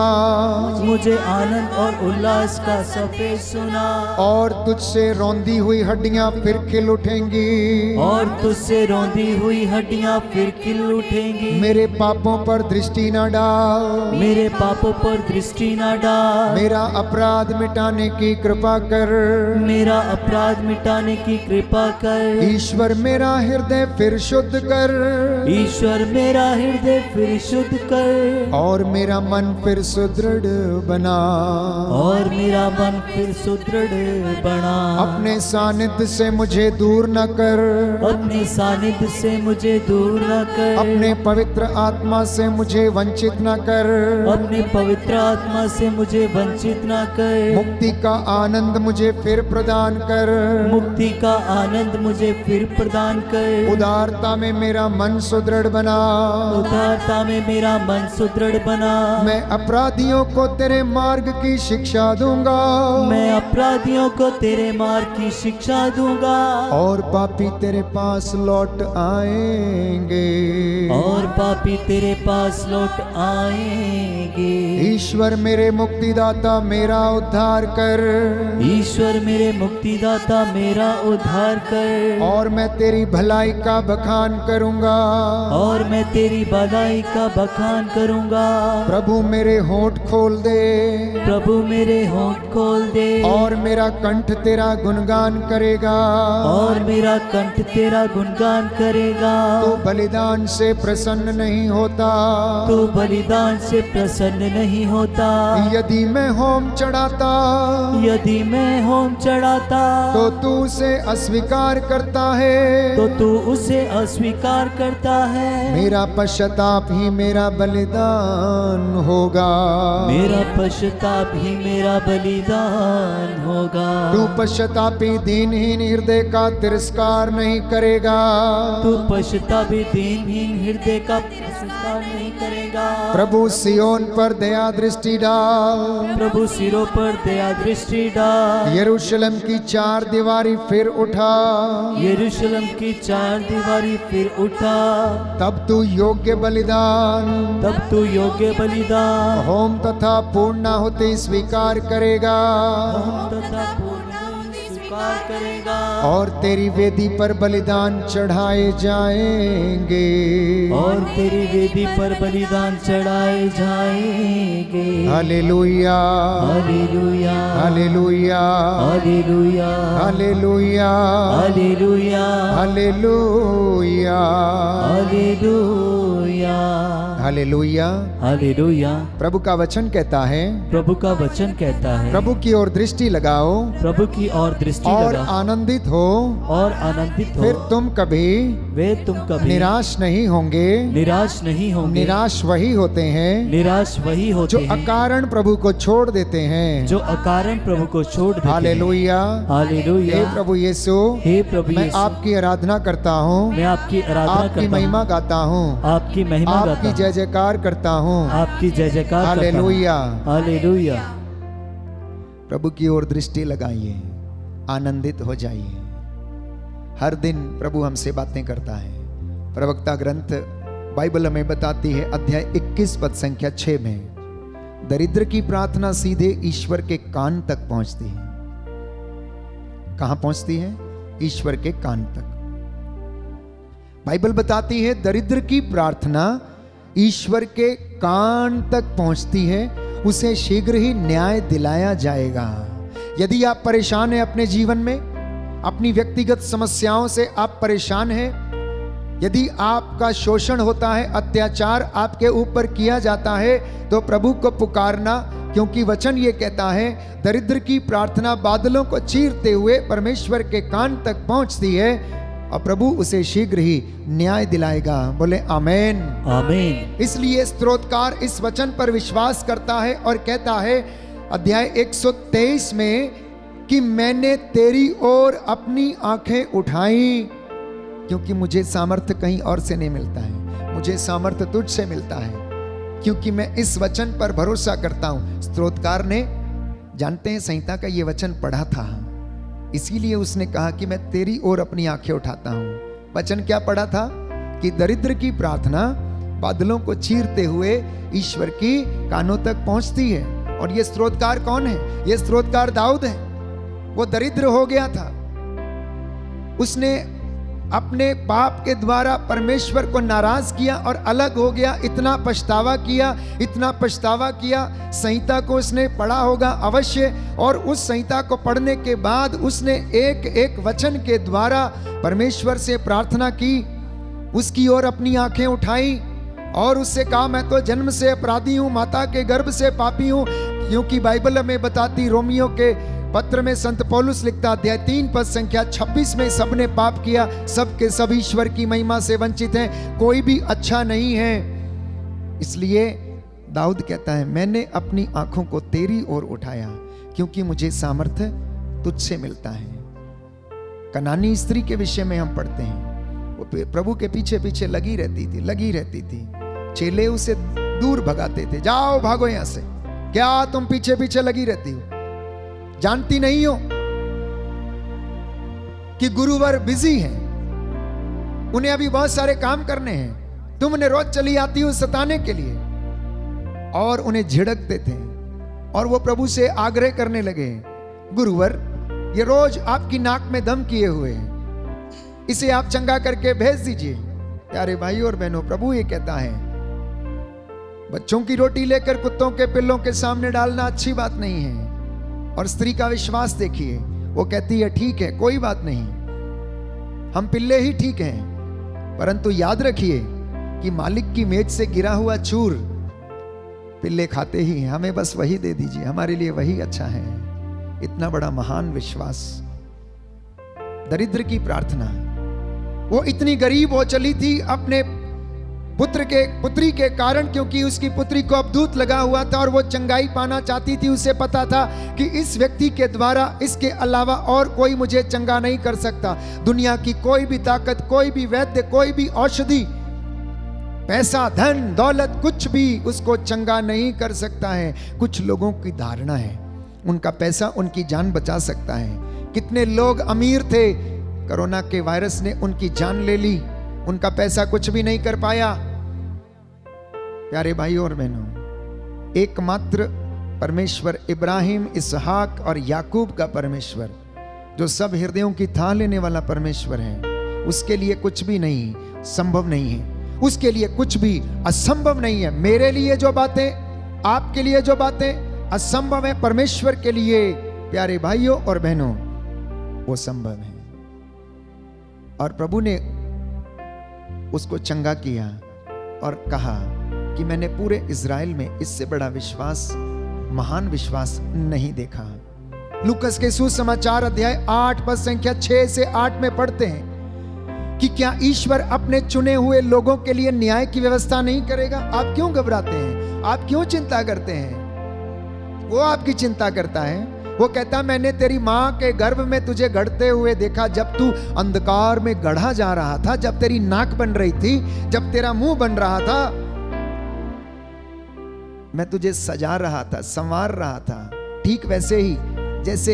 मुझे आनंद और उल्लास का सफेद सुना। और तुझसे रौंदी हुई हड्डियां फिर खिल उठेंगी, और तुझसे रौंदी हुई हड्डियां फिर खिल उठेंगी। मेरे पापों पर दृष्टि न डाल, मेरे पापों पर दृष्टि न डाल। मेरा अपराध मिटाने की कृपा कर, मेरा अपराध मिटाने की कृपा कर। ईश्वर मेरा हृदय फिर शुद्ध कर, ईश्वर मेरा हृदय फिर शुद्ध कर, और मेरा मन फिर सुदृढ़ बना, और मेरा मन फिर सुदृढ़ बना। अपने सानिध्य से मुझे दूर न कर, अपने सानिध्य से मुझे दूर न कर। अपने पवित्र आत्मा से मुझे वंचित न कर, अपने पवित्र आत्मा से मुझे वंचित न कर। मुक्ति का आनंद मुझे फिर प्रदान कर, मुक्ति का आनंद मुझे फिर प्रदान कर। उदारता में मेरा मन सुदृढ़ बना, उदारता में मेरा मन सुदृढ़ बना। मैं अपराधियों को तेरे मार्ग की शिक्षा दूंगा, मैं अपराधियों को तेरे मार्ग की शिक्षा दूंगा, और पापी तेरे पास लौट आएंगे, और पापी तेरे पास लौट आएंगे। ईश्वर मेरे मुक्तिदाता मेरा उद्धार कर, ईश्वर मेरे मुक्तिदाता मेरा उद्धार कर। और मैं तेरी भलाई का बखान करूंगा, और मैं तेरी भलाई का बखान करूंगा। प्रभु मेरे होंठ खोल दे, प्रभु मेरे होंठ खोल दे, और मेरा कंठ तेरा गुणगान करेगा, और मेरा कंठ तेरा गुणगान करेगा। तू बलिदान से प्रसन्न नहीं होता, तू बलिदान से प्रसन्न नहीं होता। यदि मैं होम चढ़ाता, यदि मैं होम चढ़ाता, तो तू उसे अस्वीकार करता है, तो तू उसे अस्वीकार करता है। मेरा पश्चाताप ही मेरा बलिदान होगा, मेरा पश्चाताप ही मेरा बलिदान होगा। तू पश्चातापी दीनहीन हृदय का तिरस्कार नहीं करेगा, तू पश्चातापी दीनहीन हृदय का तिरस्कार नहीं करेगा। प्रभु सियोन पर दया दृष्टि डाल, प्रभु सिरों पर दया दृष्टि डाल। यरूशलेम की चार दीवारी फिर उठा, यरूशलेम की चार दीवारी फिर उठा। तब तू योग्य बलिदान, तब तू योग्य बलिदान, होम तथा पूर्णाहुति स्वीकार करेगा, होम तथा पूर्णाहुति स्वीकार करेगा। और तेरी वेदी पर बलिदान चढ़ाए जाएंगे, और तेरी वेदी पर बलिदान चढ़ाए जाएंगे। Hallelujah, hallelujah, hallelujah, hallelujah, hallelujah, hallelujah, hallelujah, hallelujah, hallelujah. Hallelujah. प्रभु का वचन कहता है, प्रभु का वचन कहता है, प्रभु की ओर दृष्टि लगाओ, प्रभु की ओर दृष्टि और लगाओ, आनंदित हो, और आनंदित हो। फिर तुम कभी वे तुम कभी निराश नहीं होंगे। निराश नहीं होंगे। निराश वही होते हैं निराश वही जो होते हैं अकारण प्रभु को छोड़ देते हैं। जो अकारण प्रभु को छोड़ देते हैं। Hallelujah, hallelujah. हे प्रभु यीशु, हे प्रभु मैं यीशु, आपकी आराधना करता हूँ, मैं आपकी आराधना आपकी करता महिमा हूँ, गाता हूँ, आपकी महिमा गाता आपकी हूँ, जय जयकार करता हूँ। आपकी जय जयकार करता हूँ। हालेलुया। हालेलुया। प्रभु की ओर दृष्टि लगाइए, आनंदित हो जाइए। हर दिन प्रभु हमसे बातें करता है। प्रवक्ता ग्रंथ बाइबल हमें बताती है, अध्याय 21 पद संख्या 6 में, दरिद्र की प्रार्थना सीधे ईश्वर के कान तक पहुंचती है। कहां पहुंचती है? ईश्वर के कान तक। बाइबल बताती है, दरिद्र की प्रार्थना ईश्वर के कान तक पहुंचती है, उसे शीघ्र ही न्याय दिलाया जाएगा। यदि आप परेशान हैं अपने जीवन में, अपनी व्यक्तिगत समस्याओं से आप परेशान हैं, यदि आपका शोषण होता है, अत्याचार आपके ऊपर किया जाता है, तो प्रभु को पुकारना, क्योंकि वचन ये कहता है दरिद्र की प्रार्थना बादलों को चीरते हुए परमेश्वर के कान तक पहुंचती है और प्रभु उसे शीघ्र ही न्याय दिलाएगा। बोले आमेन। आमीन। इसलिए स्तोत्रकार इस वचन पर विश्वास करता है और कहता है अध्याय 123 में कि मैंने तेरी ओर अपनी आंखें उठाई, क्योंकि मुझे सामर्थ्य कहीं और से नहीं मिलता है, मुझे सामर्थ्य तुझ से मिलता है, क्योंकि मैं इस वचन पर भरोसा करता हूं। स्तोत्रकार ने, जानते हैं, संहिता का ये वचन पढ़ा था, इसीलिए उसने कहा कि मैं तेरी ओर अपनी आंखें उठाता हूं। वचन क्या पढ़ा था कि दरिद्र की प्रार्थना बादलों को चीरते हुए ईश्वर की कानों तक पहुंचती है। और ये स्तोत्रकार कौन है? ये स्तोत्रकार दाऊद है। वो दरिद्र हो गया था, उसने अपने पाप के द्वारा परमेश्वर को नाराज किया और अलग हो गया। इतना पछतावा किया, इतना पछतावा किया। संहिता को उसने पढ़ा होगा अवश्य, और उस संहिता को पढ़ने के बाद उसने एक एक वचन के द्वारा परमेश्वर से प्रार्थना की, उसकी ओर अपनी आंखें उठाई और उससे कहा मैं तो जन्म से अपराधी हूं, माता के गर्भ से पापी हूं। क्योंकि बाइबल हमें बताती, रोमियो के पत्र में संत पौलुस लिखता अध्याय 3 पद संख्या 26 में, सबने पाप किया, सब के सब ईश्वर की महिमा से वंचित हैं, कोई भी अच्छा नहीं है। इसलिए दाऊद कहता है मैंने अपनी आंखों को तेरी ओर उठाया, क्योंकि मुझे सामर्थ्य तुझसे मिलता है। कनानी स्त्री के विषय में हम पढ़ते हैं, वो प्रभु के पीछे पीछे लगी रहती थी। चेले उसे दूर भगाते थे, जाओ भागो यहां से, क्या तुम पीछे पीछे लगी रहती हो? जानती नहीं हो कि गुरुवर बिजी हैं, उन्हें अभी बहुत सारे काम करने हैं, तुम उन्हें रोज चली आती हो सताने के लिए। और उन्हें झिड़कते थे और वो प्रभु से आग्रह करने लगे, गुरुवर ये रोज आपकी नाक में दम किए हुए हैं, इसे आप चंगा करके भेज दीजिए। प्यारे भाई और बहनों, प्रभु ये कहता है बच्चों की रोटी लेकर कुत्तों के पिल्लों के सामने डालना अच्छी बात नहीं है। और स्त्री का विश्वास देखिए, वो कहती है ठीक है, कोई बात नहीं, हम पिल्ले ही ठीक हैं, परंतु याद रखिए कि मालिक की मेज से गिरा हुआ चूर पिल्ले खाते ही हैं, हमें बस वही दे दीजिए, हमारे लिए वही अच्छा है। इतना बड़ा महान विश्वास। दरिद्र की प्रार्थना, वो इतनी गरीब हो चली थी अपने पुत्री के कारण, क्योंकि उसकी पुत्री को अबदूत लगा हुआ था और वो चंगाई पाना चाहती थी। उसे पता था कि इस व्यक्ति के द्वारा, इसके अलावा और कोई मुझे चंगा नहीं कर सकता। दुनिया की कोई भी ताकत, कोई भी वैद्य, कोई भी औषधि, पैसा, धन, दौलत, कुछ भी उसको चंगा नहीं कर सकता है। कुछ लोगों की धारणा है उनका पैसा उनकी जान बचा सकता है। कितने लोग अमीर थे, कोरोना के वायरस ने उनकी जान ले ली, उनका पैसा कुछ भी नहीं कर पाया। प्यारे भाइयों और बहनों, एकमात्र परमेश्वर इब्राहिम, इसहाक और याकूब का परमेश्वर, जो सब हृदयों की थाह लेने वाला परमेश्वर है, उसके लिए कुछ भी नहीं संभव नहीं है, उसके लिए कुछ भी असंभव नहीं है। मेरे लिए जो बातें, आपके लिए जो बातें असंभव है, परमेश्वर के लिए, प्यारे भाइयों और बहनों, वो संभव है। और प्रभु ने उसको चंगा किया और कहा कि मैंने पूरे इज़राइल में इससे बड़ा विश्वास, महान विश्वास नहीं देखा। लूकस के सुसमाचार अध्याय 8 पद संख्या 6 से 8 में पढ़ते हैं कि क्या ईश्वर अपने चुने हुए लोगों के लिए न्याय की व्यवस्था नहीं करेगा? आप क्यों घबराते हैं? आप क्यों चिंता करते हैं? वो आपकी चिंता करता है। वो कहता, मैंने तेरी मां के गर्भ में तुझे गढ़ते हुए देखा, जब तू अंधकार में गढ़ा जा रहा था, जब तेरी नाक बन रही थी, जब तेरा मुंह बन रहा था, मैं तुझे सजा रहा था, संवार रहा था। ठीक वैसे ही जैसे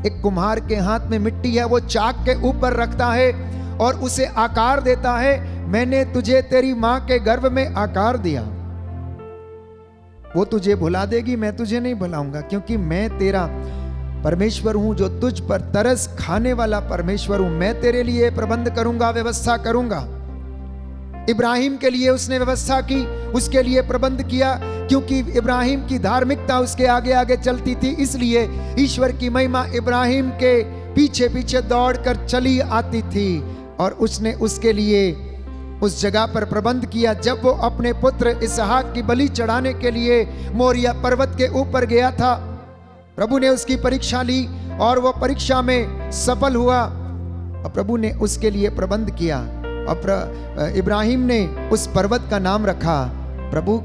एक कुम्हार के हाथ में मिट्टी है, वो चाक के ऊपर रखता है और उसे आकार देता है। मैंने तुझे तेरी मां के गर्भ में आकार दिया। वो तुझे भुला देगी, मैं तुझे नहीं भुलाऊंगा, क्योंकि मैं तेरा परमेश्वर हूं, जो तुझ पर तरस खाने वाला परमेश्वर हूं। मैं तेरे लिए प्रबंध करूंगा, व्यवस्था करूंगा। इब्राहिम के लिए उसने व्यवस्था की, उसके लिए प्रबंध किया, क्योंकि इब्राहिम की धार्मिकता उसके आगे आगे चलती थी, इसलिए ईश्वर की महिमा इब्राहिम के पीछे पीछे दौड़कर चली आती थी और उसने उसके लिए उस जगह पर प्रबंध किया। जब वो अपने पुत्र इसहाक की बलि चढ़ाने के लिए मोरिया पर्वत के ऊपर गया था, प्रभु ने उसकी परीक्षा ली और वो परीक्षा में सफल हुआ और प्रभु ने उसके लिए प्रबंध किया और इब्राहिम ने उस पर्वत का नाम रखा प्रभु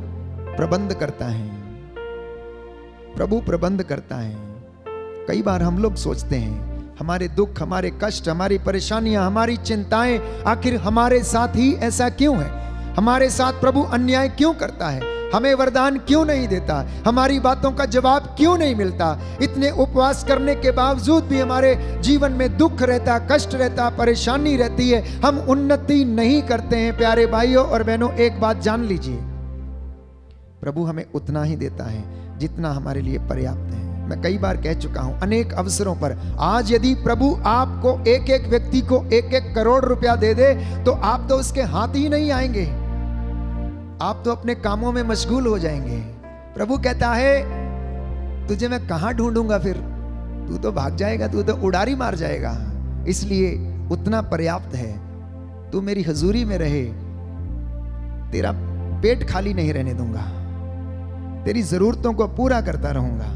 प्रबंध करता है, प्रभु प्रबंध करता है। कई बार हम लोग सोचते हैं हमारे दुख, हमारे कष्ट, हमारी परेशानियां, हमारी चिंताएं आखिर हमारे साथ ही ऐसा क्यों है? हमारे साथ प्रभु अन्याय क्यों करता है? हमें वरदान क्यों नहीं देता? हमारी बातों का जवाब क्यों नहीं मिलता? इतने उपवास करने के बावजूद भी हमारे जीवन में दुख रहता, कष्ट रहता, परेशानी रहती है, हम उन्नति नहीं करते हैं। प्यारे भाइयों और बहनों, एक बात जान लीजिए, प्रभु हमें उतना ही देता है जितना हमारे लिए पर्याप्त है। मैं कई बार कह चुका हूं अनेक अवसरों पर, आज यदि प्रभु आपको एक एक व्यक्ति को 1-1 करोड़ रुपया दे दे तो आप तो उसके हाथ ही नहीं आएंगे, आप तो अपने कामों में मशगूल हो जाएंगे। प्रभु कहता है तुझे मैं कहां ढूंढूंगा, फिर तू तो भाग जाएगा, तू तो उड़ारी मार जाएगा। इसलिए उतना पर्याप्त है, तू मेरी हजूरी में रहे, तेरा पेट खाली नहीं रहने दूंगा, तेरी जरूरतों को पूरा करता रहूंगा,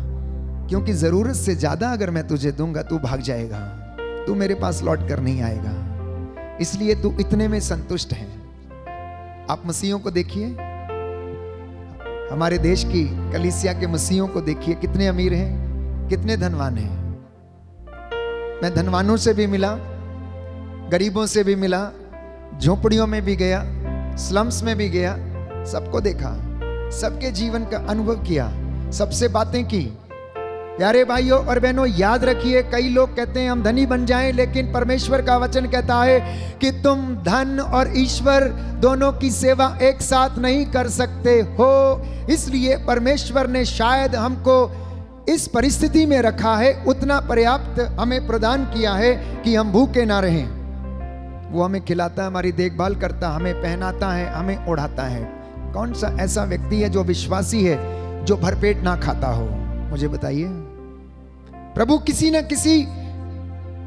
क्योंकि जरूरत से ज्यादा अगर मैं तुझे दूंगा तू भाग जाएगा, तू मेरे पास लौट कर नहीं आएगा। इसलिए तू इतने में संतुष्ट है। आप मसीहों को देखिए, हमारे देश की कलीसिया के मसीहों को देखिए, कितने अमीर हैं, कितने धनवान हैं। मैं धनवानों से भी मिला, गरीबों से भी मिला, झोपड़ियों में भी गया, स्लम्स में भी गया, सबको देखा, सबके जीवन का अनुभव किया, सबसे बातें की। प्यारे भाइयों और बहनों, याद रखिए, कई लोग कहते हैं हम धनी बन जाएं, लेकिन परमेश्वर का वचन कहता है कि तुम धन और ईश्वर दोनों की सेवा एक साथ नहीं कर सकते हो। इसलिए परमेश्वर ने शायद हमको इस परिस्थिति में रखा है, उतना पर्याप्त हमें प्रदान किया है कि हम भूखे ना रहें। वो हमें खिलाता है, हमारी देखभाल करता, हमें पहनाता है, हमें ओढ़ाता है। कौन सा ऐसा व्यक्ति है जो विश्वासी है जो भरपेट ना खाता हो? मुझे बताइए। प्रभु किसी न किसी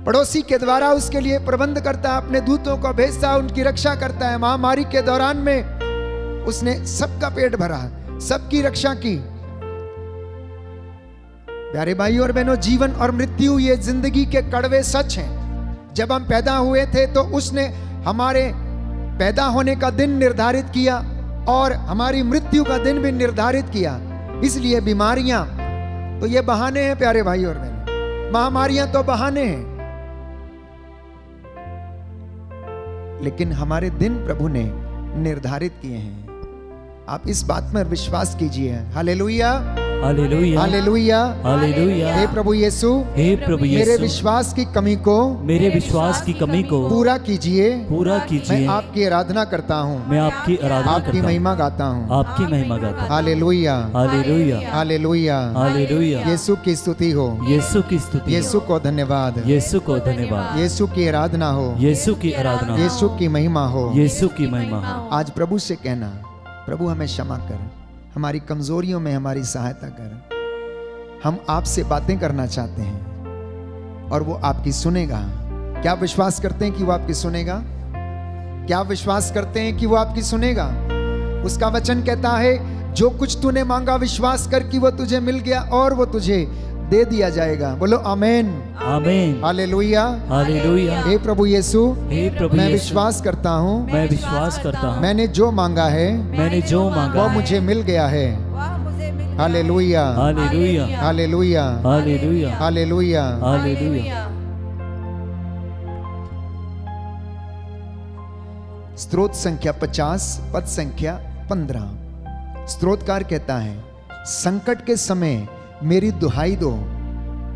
पड़ोसी के द्वारा उसके लिए प्रबंध करता है, अपने दूतों को भेजता है, उनकी रक्षा करता है। महामारी के दौरान में उसने सबका पेट भरा, सबकी रक्षा की। प्यारे भाइयों और बहनों, जीवन और मृत्यु ये जिंदगी के कड़वे सच हैं। जब हम पैदा हुए थे तो उसने हमारे पैदा होने का दिन निर्धारित किया और हमारी मृत्यु का दिन भी निर्धारित किया। इसलिए बीमारियां तो ये बहाने हैं प्यारे भाई और बहन, महामारियां तो बहाने हैं, लेकिन हमारे दिन प्रभु ने निर्धारित किए हैं। आप इस बात में विश्वास कीजिए। Hallelujah, hallelujah, hallelujah, hallelujah. हे प्रभु यीशु, हे प्रभु यीशु, मेरे विश्वास की कमी को, मेरे विश्वास की कमी को पूरा कीजिए, पूरा कीजिए। मैं आपकी आराधना करता हूँ, मैं आपकी आराधना आपकी करता हूँ, महिमा गाता हूँ, आपकी महिमा गाता हूँ। Hallelujah, hallelujah, hallelujah, hallelujah. Yeshu की स्तुति हो, यीशु की स्तुति, यीशु को धन्यवाद, यीशु को धन्यवाद, यीशु की आराधना हो, यीशु की आराधना, यीशु की महिमा हो, यीशु की महिमा हो। आज प्रभु से कहना, प्रभु हमें क्षमा कर, हमारी कमजोरियों में हमारी सहायता कर। हम आपसे बातें करना चाहते हैं और वो आपकी सुनेगा। क्या विश्वास करते हैं कि वो आपकी सुनेगा? क्या विश्वास करते हैं कि वो आपकी सुनेगा? उसका वचन कहता है, जो कुछ तूने मांगा विश्वास कर कि वो तुझे मिल गया और वो तुझे दे दिया जाएगा। बोलो आमेन, आमेन, हालेलुया, हालेलुया। हे प्रभु यीशु, हे प्रभु मैं यीशु, विश्वास करता हूँ, मैं विश्वास करता हूँ, मैंने जो मांगा है मैंने जो मांगा वो है, मुझे मिल गया है। वह मुझे मिल गया। Hallelujah, hallelujah, hallelujah, hallelujah, hallelujah. Hallelujah. स्त्रोत संख्या 50, पद संख्या 15। स्त्रोतकार कहता है, संकट के समय मेरी दुहाई दो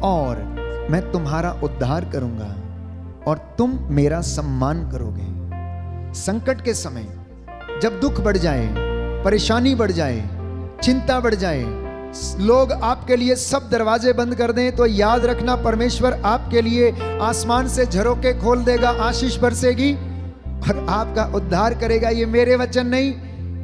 और मैं तुम्हारा उद्धार करूंगा और तुम मेरा सम्मान करोगे। संकट के समय जब दुख बढ़ जाए, परेशानी बढ़ जाए, चिंता बढ़ जाए, लोग आपके लिए सब दरवाजे बंद कर दें, तो याद रखना परमेश्वर आपके लिए आसमान से झरोके खोल देगा, आशीष बरसेगी और आपका उद्धार करेगा। ये मेरे वचन नहीं,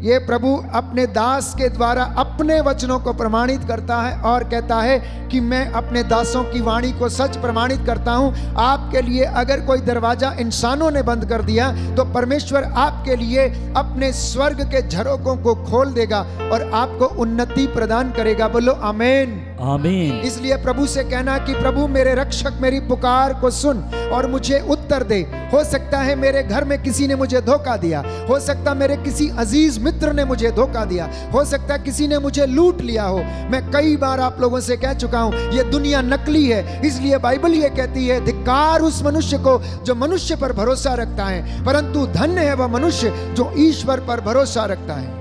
ये प्रभु अपने दास के द्वारा अपने वचनों को प्रमाणित करता है और कहता है कि मैं अपने दासों की वाणी को सच प्रमाणित करता हूं। आपके लिए अगर कोई दरवाजा इंसानों ने बंद कर दिया तो परमेश्वर आपके लिए अपने स्वर्ग के झरोकों को खोल देगा और आपको उन्नति प्रदान करेगा। बोलो आमीन। आमीन। इसलिए प्रभु से कहना कि प्रभु मेरे रक्षक मेरी पुकार को सुन और मुझे उत्तर दे। हो सकता है मेरे घर में किसी ने मुझे धोखा दिया, हो सकता मेरे किसी अजीज मित्र ने मुझे धोखा दिया, हो सकता किसी ने मुझे लूट लिया हो। मैं कई बार आप लोगों से कह चुका हूं ये दुनिया नकली है, इसलिए बाइबल ये कहती है धिक्कार उस मनुष्य को जो मनुष्य पर भरोसा रखता है, परंतु धन्य है वह मनुष्य जो ईश्वर पर भरोसा रखता है।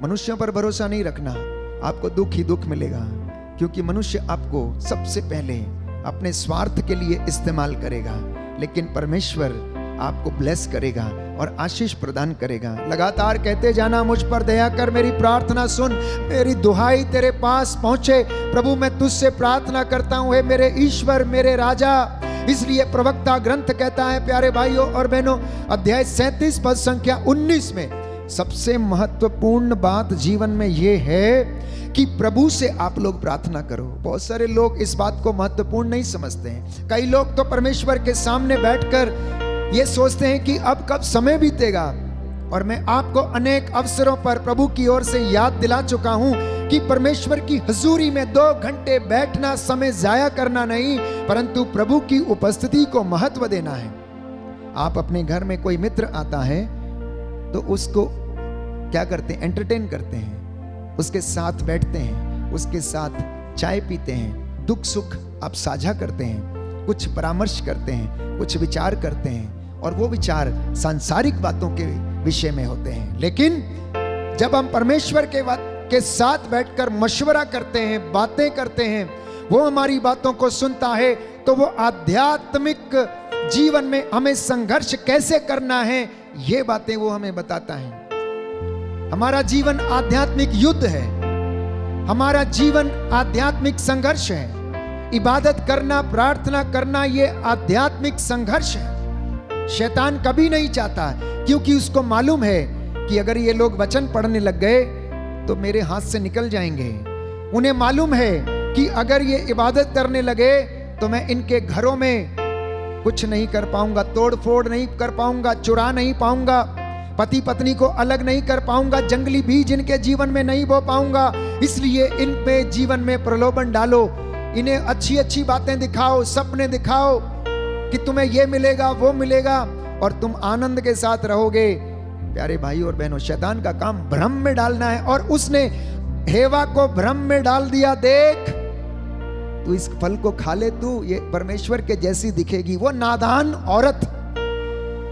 मनुष्यों पर भरोसा नहीं रखना, आपको दुख ही दुख मिलेगा, क्योंकि मनुष्य आपको सबसे पहले अपने स्वार्थ के लिए इस्तेमाल करेगा, लेकिन परमेश्वर आपको ब्लेस करेगा और आशीष प्रदान करेगा। लगातार कहते जाना, मुझ पर दया कर, मेरी प्रार्थना सुन, मेरी दुहाई तेरे पास पहुंचे। प्रभु मैं तुझसे प्रार्थना करता हूं, हे मेरे ईश्वर मेरे राजा। इसलिए प्रवक्ता ग्रंथ कहता है प्यारे भाइयों और बहनों, अध्याय 37 पद संख्या 19 में सबसे महत्वपूर्ण बात जीवन में यह है कि प्रभु से आप लोग प्रार्थना करो। बहुत सारे लोग इस बात को महत्वपूर्ण नहीं समझते हैं। कई लोग तो परमेश्वर के सामने बैठकर ये सोचते हैं कि अब कब समय बीतेगा। और मैं आपको अनेक अवसरों पर प्रभु की ओर से याद दिला चुका हूं कि परमेश्वर की हुजूरी में 2 घंटे बैठना समय जाया करना नहीं, परंतु प्रभु की उपस्थिति को महत्व देना है। आप अपने घर में कोई मित्र आता है तो उसको क्या करते हैं? एंटरटेन करते हैं, उसके साथ बैठते हैं, उसके साथ चाय पीते हैं, दुख सुख आप साझा करते हैं, कुछ परामर्श करते हैं, कुछ विचार करते हैं, और वो विचार सांसारिक बातों के विषय में होते हैं। लेकिन जब हम परमेश्वर के साथ बैठकर मशवरा करते हैं, बातें करते हैं, वो हमारी बातों को सुनता है, तो वो आध्यात्मिक जीवन में हमें संघर्ष कैसे करना है ये बातें वो हमें बताता है। हमारा जीवन आध्यात्मिक युद्ध है, हमारा जीवन आध्यात्मिक संघर्ष है। इबादत करना, प्रार्थना करना ये आध्यात्मिक संघर्ष है। शैतान कभी नहीं चाहता, क्योंकि उसको मालूम है कि अगर ये लोग वचन पढ़ने लग गए तो मेरे हाथ से निकल जाएंगे। उन्हें मालूम है कि अगर ये इबादत करने लगे तो मैं इनके घरों में कुछ नहीं कर पाऊंगा, तोड़ फोड़ नहीं कर पाऊंगा, चुरा नहीं पाऊंगा, पति पत्नी को अलग नहीं कर पाऊंगा, जंगली बीज इनके जीवन में नहीं बो पाऊंगा। इसलिए इन पे जीवन में प्रलोभन डालो, इन्हें अच्छी अच्छी बातें दिखाओ, सपने दिखाओ कि तुम्हें ये मिलेगा वो मिलेगा और तुम आनंद के साथ रहोगे। प्यारे भाई और बहनों, शैतान का काम भ्रम में डालना है, और उसने हेवा को भ्रम में डाल दिया। देख तू इस फल को खा ले, तू ये परमेश्वर के जैसी दिखेगी। वो नादान औरत,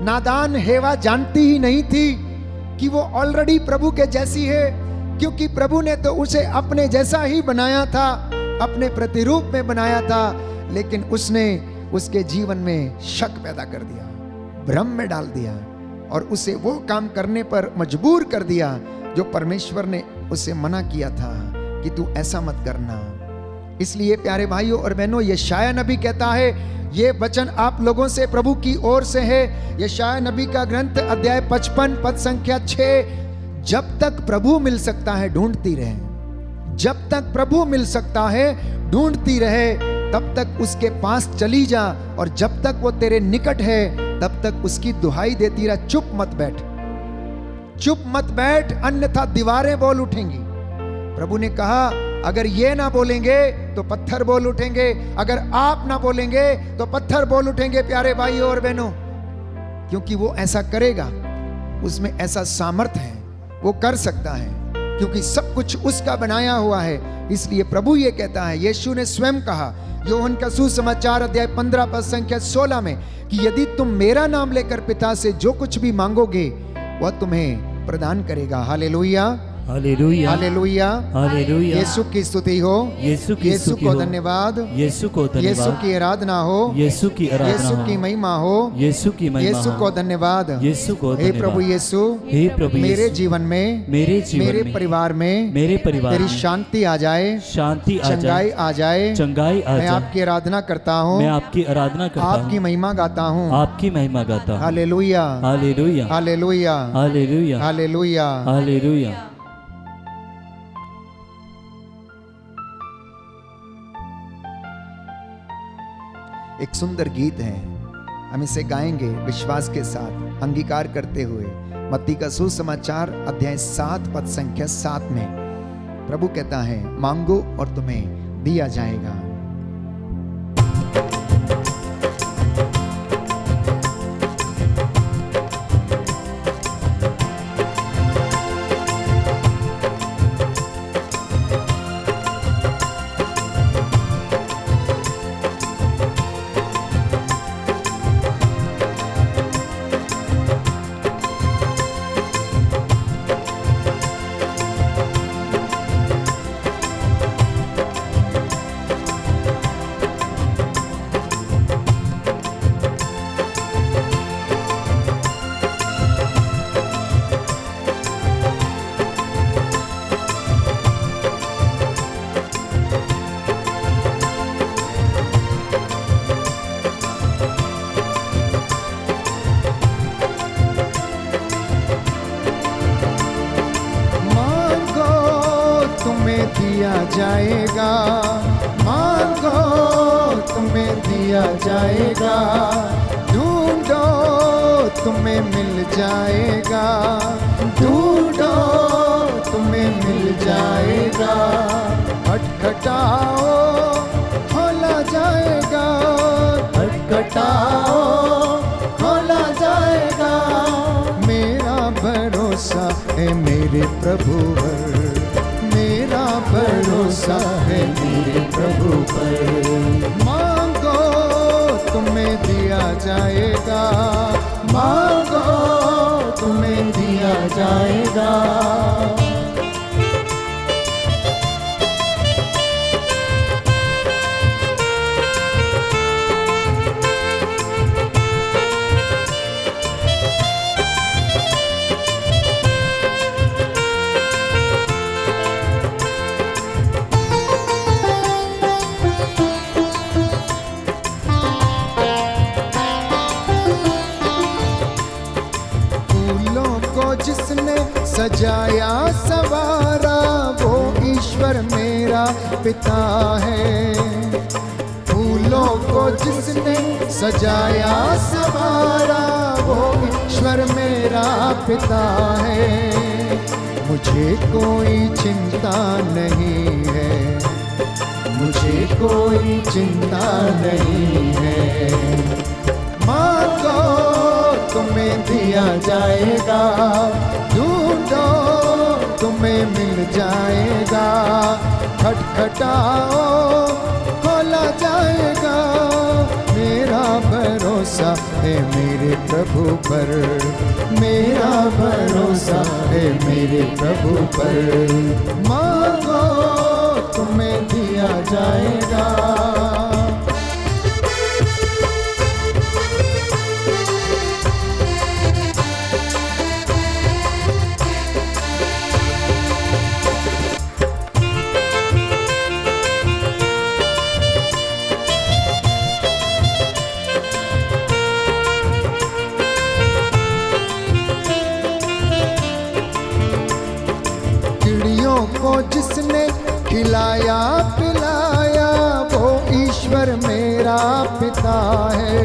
नादान हेवा जानती ही नहीं थी कि वो ऑलरेडी प्रभु के जैसी है, क्योंकि प्रभु ने तो उसे अपने जैसा ही बनाया था, अपने प्रतिरूप में बनाया था, लेकिन उसने उसके जीवन में शक पैदा कर दिया, भ्रम में डाल दिया और उसे वो काम करने पर मजबूर कर दिया जो परमेश्वर ने उसे मना किया था कि तू ऐसा मत करना। इसलिए प्यारे भाइयों और बहनों, यशायाह नबी कहता है, ये वचन आप लोगों से प्रभु की ओर से है। यशायाह नबी का ग्रंथ अध्याय 55 पद संख्या 6, जब तक प्रभु मिल सकता है ढूंढती रहे, जब तक प्रभु मिल सकता है ढूंढती रहे, तब तक उसके पास चली जा, और जब तक वो तेरे निकट है तब तक उसकी दुहाई देती रह। चुप मत बैठ, चुप मत बैठ, अन्यथा दीवारें बोल उठेंगी। प्रभु ने कहा अगर ये ना बोलेंगे तो पत्थर बोल उठेंगे, अगर आप ना बोलेंगे तो पत्थर बोल उठेंगे। प्यारे भाइयों और बहनों, क्योंकि वो ऐसा करेगा, उसमें ऐसा सामर्थ्य है, वो कर सकता है, क्योंकि सब कुछ उसका बनाया हुआ है। इसलिए प्रभु ये कहता है, यीशु ने स्वयं कहा यूहन्ना का सुसमाचार अध्याय 15 पद संख्या 16 में कि यदि तुम मेरा नाम लेकर पिता से जो कुछ भी मांगोगे वह तुम्हें प्रदान करेगा। Hallelujah. Hallelujah hallelujah. Hallelujah Yeshu की स्तुति हो, यीशु की यीशु स्तुति को हो, धन्यवाद, यीशु को यीशु धन्यवाद, की आराधना हो, यीशु की आराधना यीशु हो, की महिमा हो, यीशु की महिमा यीशु हो, को धन्यवाद। यीशु को हे प्रभु धन्यवाद। यीशु, हे प्रभु मेरे यीशु, जीवन में, मेरे जीवन मेरे में, परिवार में, मेरे परिवार तेरी में शांति आ जाए, शांति आ चंगाई जाए, आ जाए। चंगाई आ मैं जाए। आपकी आराधना करता हूँ, मैं आपकी आराधना करता आपकी हूँ, महिमा गाता हूँ। आपकी महिमा गाता हूँ। Hallelujah, hallelujah hallelujah, hallelujah hallelujah. Hallelujah. एक सुंदर गीत है, हम इसे गाएंगे विश्वास के साथ, अंगीकार करते हुए। मत्ती का सुसमाचार अध्याय 7 पद संख्या 7 में प्रभु कहता है, मांगो और तुम्हें दिया जाएगा। दिया जाएगा, मांगो तुम्हें दिया जाएगा, ढूंढो तुम्हें मिल जाएगा, ढूंढो तुम्हें मिल जाएगा, खटखटाओ खोला जाएगा, खटखटाओ खोला जाएगा। मेरा भरोसा है मेरे प्रभु पर, मेरा भरोसा है मेरे प्रभु पर। मांगो तुम्हें दिया जाएगा, मांगो तुम्हें दिया जाएगा। जिसने सजाया सवारा वो ईश्वर मेरा पिता है। फूलों को जिसने सजाया सवारा वो ईश्वर मेरा पिता है। मुझे कोई चिंता नहीं है, मुझे कोई चिंता नहीं है। मांगो तुम्हें दिया जाएगा, ढूंढो तुम्हें मिल जाएगा, खटखटाओ खोला जाएगा। मेरा भरोसा है मेरे प्रभु पर, मेरा भरोसा है मेरे प्रभु पर। मांगो तुम्हें दिया जाएगा। को जिसने खिलाया पिलाया वो ईश्वर मेरा पिता है।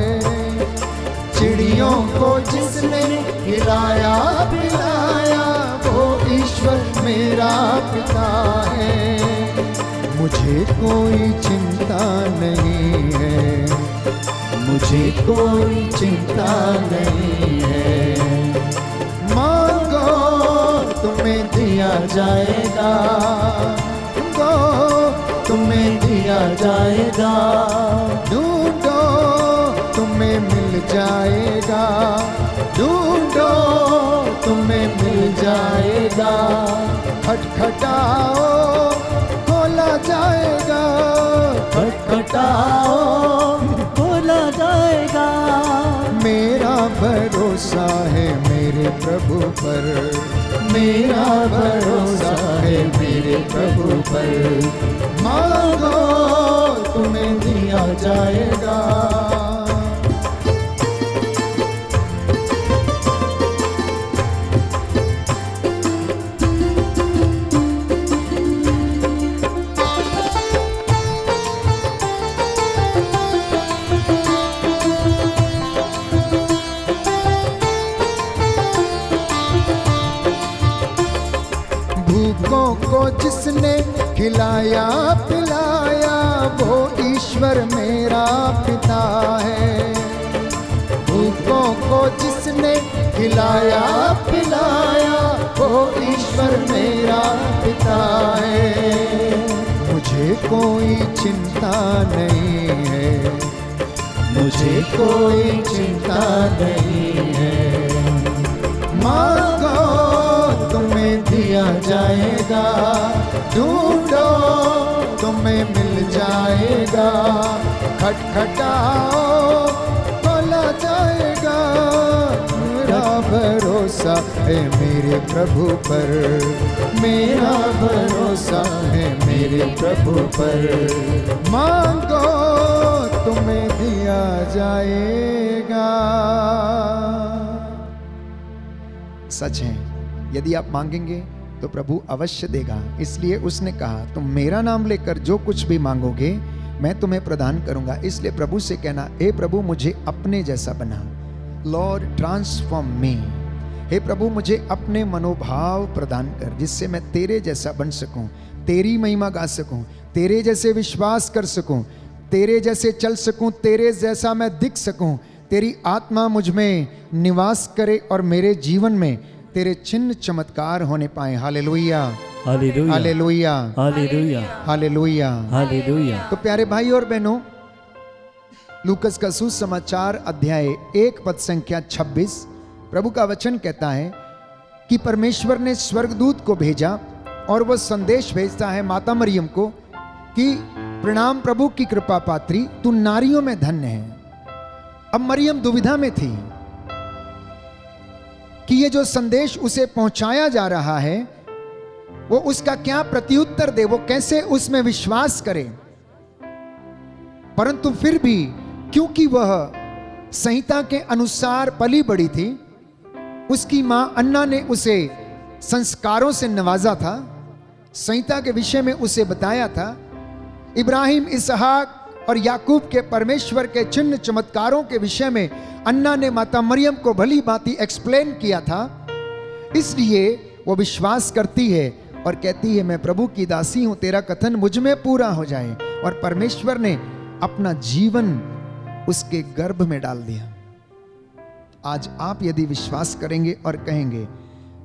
चिड़ियों को जिसने खिलाया पिलाया वो ईश्वर मेरा पिता है। मुझे कोई चिंता नहीं है, मुझे कोई चिंता नहीं है। मांगो तुम्हें दिया जाएगा, गो तुम्हें दिया जाएगा। ढूंढो तुम्हें मिल जाएगा, ढूंढो तुम्हें मिल जाएगा। भरोसा है मेरे प्रभु पर, मेरा भरोसा है मेरे प्रभु पर। मांगो तुम्हें दिया जाएगा। भूखों को जिसने खिलाया पिलाया वो ईश्वर मेरा पिता है। भूखों को जिसने खिलाया पिलाया वो ईश्वर मेरा पिता है। मुझे कोई चिंता नहीं है, मुझे कोई चिंता नहीं है। मांगो तुम्हें दिया जाएगा, ढूंढो तुम्हें मिल जाएगा, खटखटाओ खोला जाएगा। मेरा भरोसा है मेरे प्रभु पर, मेरा भरोसा है मेरे प्रभु पर। मांगो तुम्हें दिया जाएगा। सच है, यदि आप मांगेंगे तो प्रभु अवश्य देगा। इसलिए उसने कहा तुम मेरा नाम लेकर जो कुछ भी मांगोगे मैं तुम्हें प्रदान करूंगा। इसलिए प्रभु से कहना, हे प्रभु मुझे अपने जैसा बना, लॉर्ड ट्रांसफॉर्म मी। हे प्रभु मुझे अपने मनोभाव प्रदान कर जिससे मैं तेरे जैसा बन सकूं, तेरी महिमा गा सकूं, तेरे जैसे विश्वास कर सकूं, तेरे जैसे चल सकूं, तेरे जैसा मैं दिख सकूं। तेरी आत्मा मुझ में निवास करे और मेरे जीवन में तेरे चिन्ह चमत्कार होने पाए। Hallelujah, hallelujah, hallelujah, hallelujah, hallelujah, hallelujah. तो प्यारे भाई और बहनों, लूकस का सुसमाचार अध्याय 1 पद संख्या 26 प्रभु का वचन कहता है कि परमेश्वर ने स्वर्गदूत को भेजा और वह संदेश भेजता है माता मरियम को कि प्रणाम प्रभु की कृपा पात्री, तू नारियों में धन्य है। अब मरियम दुविधा में थी कि ये जो संदेश उसे पहुंचाया जा रहा है वो उसका क्या प्रत्युत्तर दे, वो कैसे उसमें विश्वास करे। परंतु फिर भी क्योंकि वह संहिता के अनुसार पली बड़ी थी, उसकी मां अन्ना ने उसे संस्कारों से नवाजा था, संहिता के विषय में उसे बताया था। इब्राहिम, इसहाक और याकूब के परमेश्वर के चिन्ह चमत्कारों के विषय में अन्ना ने माता मरियम को भली भांति एक्सप्लेन किया था। इसलिए वो विश्वास करती है और कहती है मैं प्रभु की दासी हूं, तेरा कथन मुझ में पूरा हो जाए। और परमेश्वर ने अपना जीवन उसके गर्भ में डाल दिया। आज आप यदि विश्वास करेंगे और कहेंगे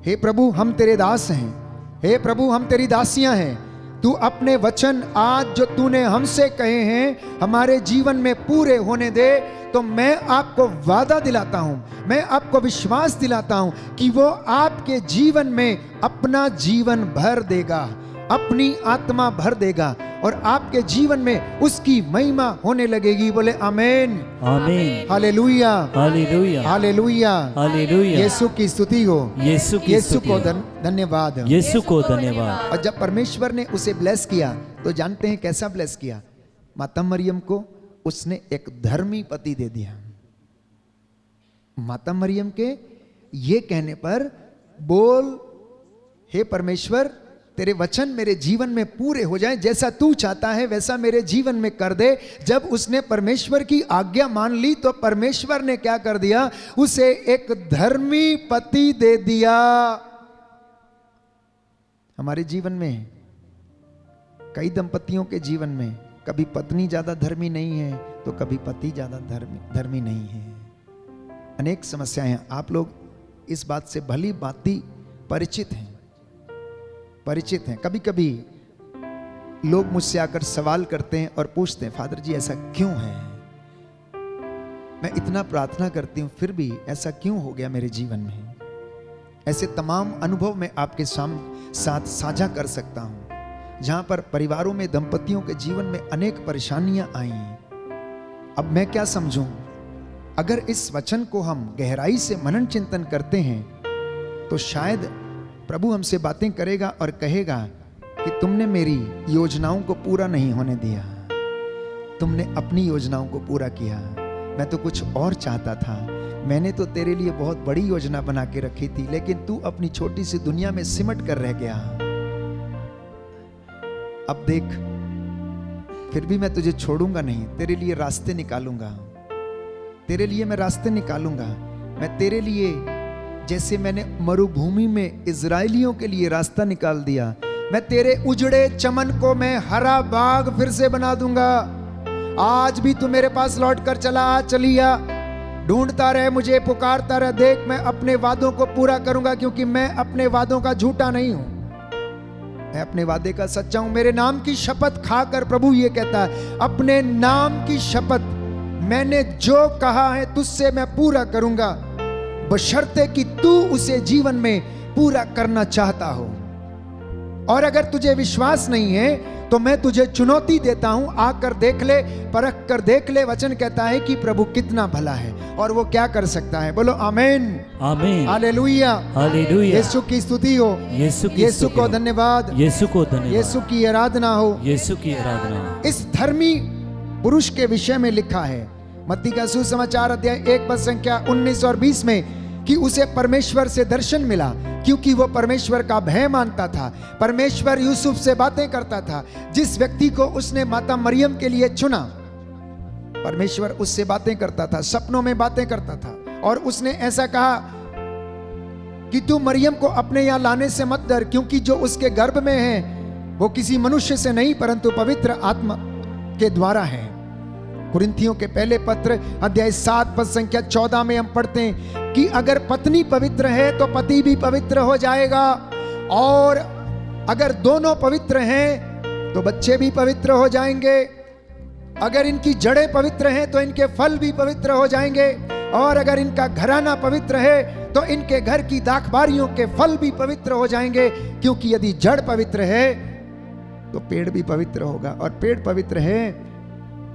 हे प्रभु हम तेरे दास हैं, हे प्रभु हम तेरी दासियां हैं, तू अपने वचन आज जो तूने हमसे कहे हैं हमारे जीवन में पूरे होने दे, तो मैं आपको वादा दिलाता हूं, मैं आपको विश्वास दिलाता हूं कि वो आपके जीवन में अपना जीवन भर देगा, अपनी आत्मा भर देगा और आपके जीवन में उसकी महिमा होने लगेगी। बोले आमीन, आमीन, hallelujah, hallelujah, hallelujah, hallelujah. Yeshu की स्तुति हो, यीशु की यीशु स्तुति को हो। धन्यवाद, यीशु को धन्यवाद। और जब परमेश्वर ने उसे ब्लेस किया तो जानते हैं कैसा ब्लेस किया? माता मरियम को उसने एक धर्मी पति दे दिया। माता मरियम के ये कहने पर बोल हे परमेश्वर तेरे वचन मेरे जीवन में पूरे हो जाएं, जैसा तू चाहता है वैसा मेरे जीवन में कर दे। जब उसने परमेश्वर की आज्ञा मान ली तो परमेश्वर ने क्या कर दिया? उसे एक धर्मी पति दे दिया। हमारे जीवन में कई दंपतियों के जीवन में कभी पत्नी ज्यादा धर्मी नहीं है तो कभी पति ज्यादा धर्मी नहीं है। अनेक समस्याएं हैं। आप लोग इस बात से भली भांति परिचित हैं। कभी कभी लोग मुझसे आकर सवाल करते हैं और पूछते हैं फादर जी ऐसा क्यों है? मैं इतना प्रार्थना करती हूं फिर भी ऐसा क्यों हो गया मेरे जीवन में? ऐसे तमाम अनुभव मैं आपके साथ साझा कर सकता हूं जहां पर परिवारों में दंपतियों के जीवन में अनेक परेशानियां आई। अब मैं क्या समझूं? अगर इस वचन को हम गहराई से मनन चिंतन करते हैं तो शायद प्रभु हमसे बातें करेगा और कहेगा कि तुमने मेरी योजनाओं को पूरा नहीं होने दिया, तुमने अपनी योजनाओं को पूरा किया। मैं तो कुछ और चाहता था, मैंने तो तेरे लिए बहुत बड़ी योजना बना के रखी थी, लेकिन तू अपनी छोटी सी दुनिया में सिमट कर रह गया। अब देख, फिर भी मैं तुझे छोड़ूंगा नहीं, तेरे लिए रास्ते निकालूंगा, तेरे लिए मैं रास्ते निकालूंगा। मैं तेरे लिए, जैसे मैंने मरुभूमि में इजरायलियों के लिए रास्ता निकाल दिया, मैं तेरे उजड़े चमन को मैं हरा बाग फिर से बना दूंगा। आज भी तू मेरे पास लौट कर चला आ, चली आ, ढूंढता रहे मुझे, पुकारता रहे। देख, मैं अपने वादों को पूरा करूंगा, क्योंकि मैं अपने वादों का झूठा नहीं हूं, मैं अपने वादे का सच्चा हूं। मेरे नाम की शपथ खाकर प्रभु ये कहता है, अपने नाम की शपथ, मैंने जो कहा है तुझसे मैं पूरा करूंगा, बशर्ते कि तू उसे जीवन में पूरा करना चाहता हो। और अगर तुझे विश्वास नहीं है तो मैं तुझे चुनौती देता हूं, आकर देख ले, परख कर देख ले। वचन कहता है कि प्रभु कितना भला है और वो क्या कर सकता है। बोलो आमीन, आमीन, हालेलुया, हालेलुया। यीशु की स्तुति हो, यीशु को धन्यवाद, यीशु को धन्यवाद, यीशु की आराधना हो, यीशु की आराधना हो। इस धर्मी पुरुष के विषय में लिखा है मत्ती का सुसमाचार अध्याय 1 पद संख्या 19 और 20 में कि उसे परमेश्वर से दर्शन मिला, क्योंकि वो परमेश्वर का भय मानता था। परमेश्वर यूसुफ से बातें करता था। जिस व्यक्ति को उसने माता मरियम के लिए चुना, परमेश्वर उससे बातें करता था, सपनों में बातें करता था। और उसने ऐसा कहा कि तू मरियम को अपने यहाँ लाने से मत डर, क्योंकि जो उसके गर्भ में है वो किसी मनुष्य से नहीं परंतु पवित्र आत्मा के द्वारा है। कुरिन्थियों के पहले पत्र अध्याय 7 पद संख्या 14 में हम पढ़ते हैं कि अगर पत्नी पवित्र है तो पति भी पवित्र हो जाएगा, और अगर दोनों पवित्र हैं तो बच्चे भी पवित्र हो जाएंगे। अगर इनकी जड़ें पवित्र हैं तो इनके फल भी पवित्र हो जाएंगे, और अगर इनका घराना पवित्र है तो इनके घर की दाखबारियों के फल भी पवित्र हो जाएंगे। क्योंकि यदि जड़ पवित्र है तो पेड़ भी पवित्र होगा, और पेड़ पवित्र है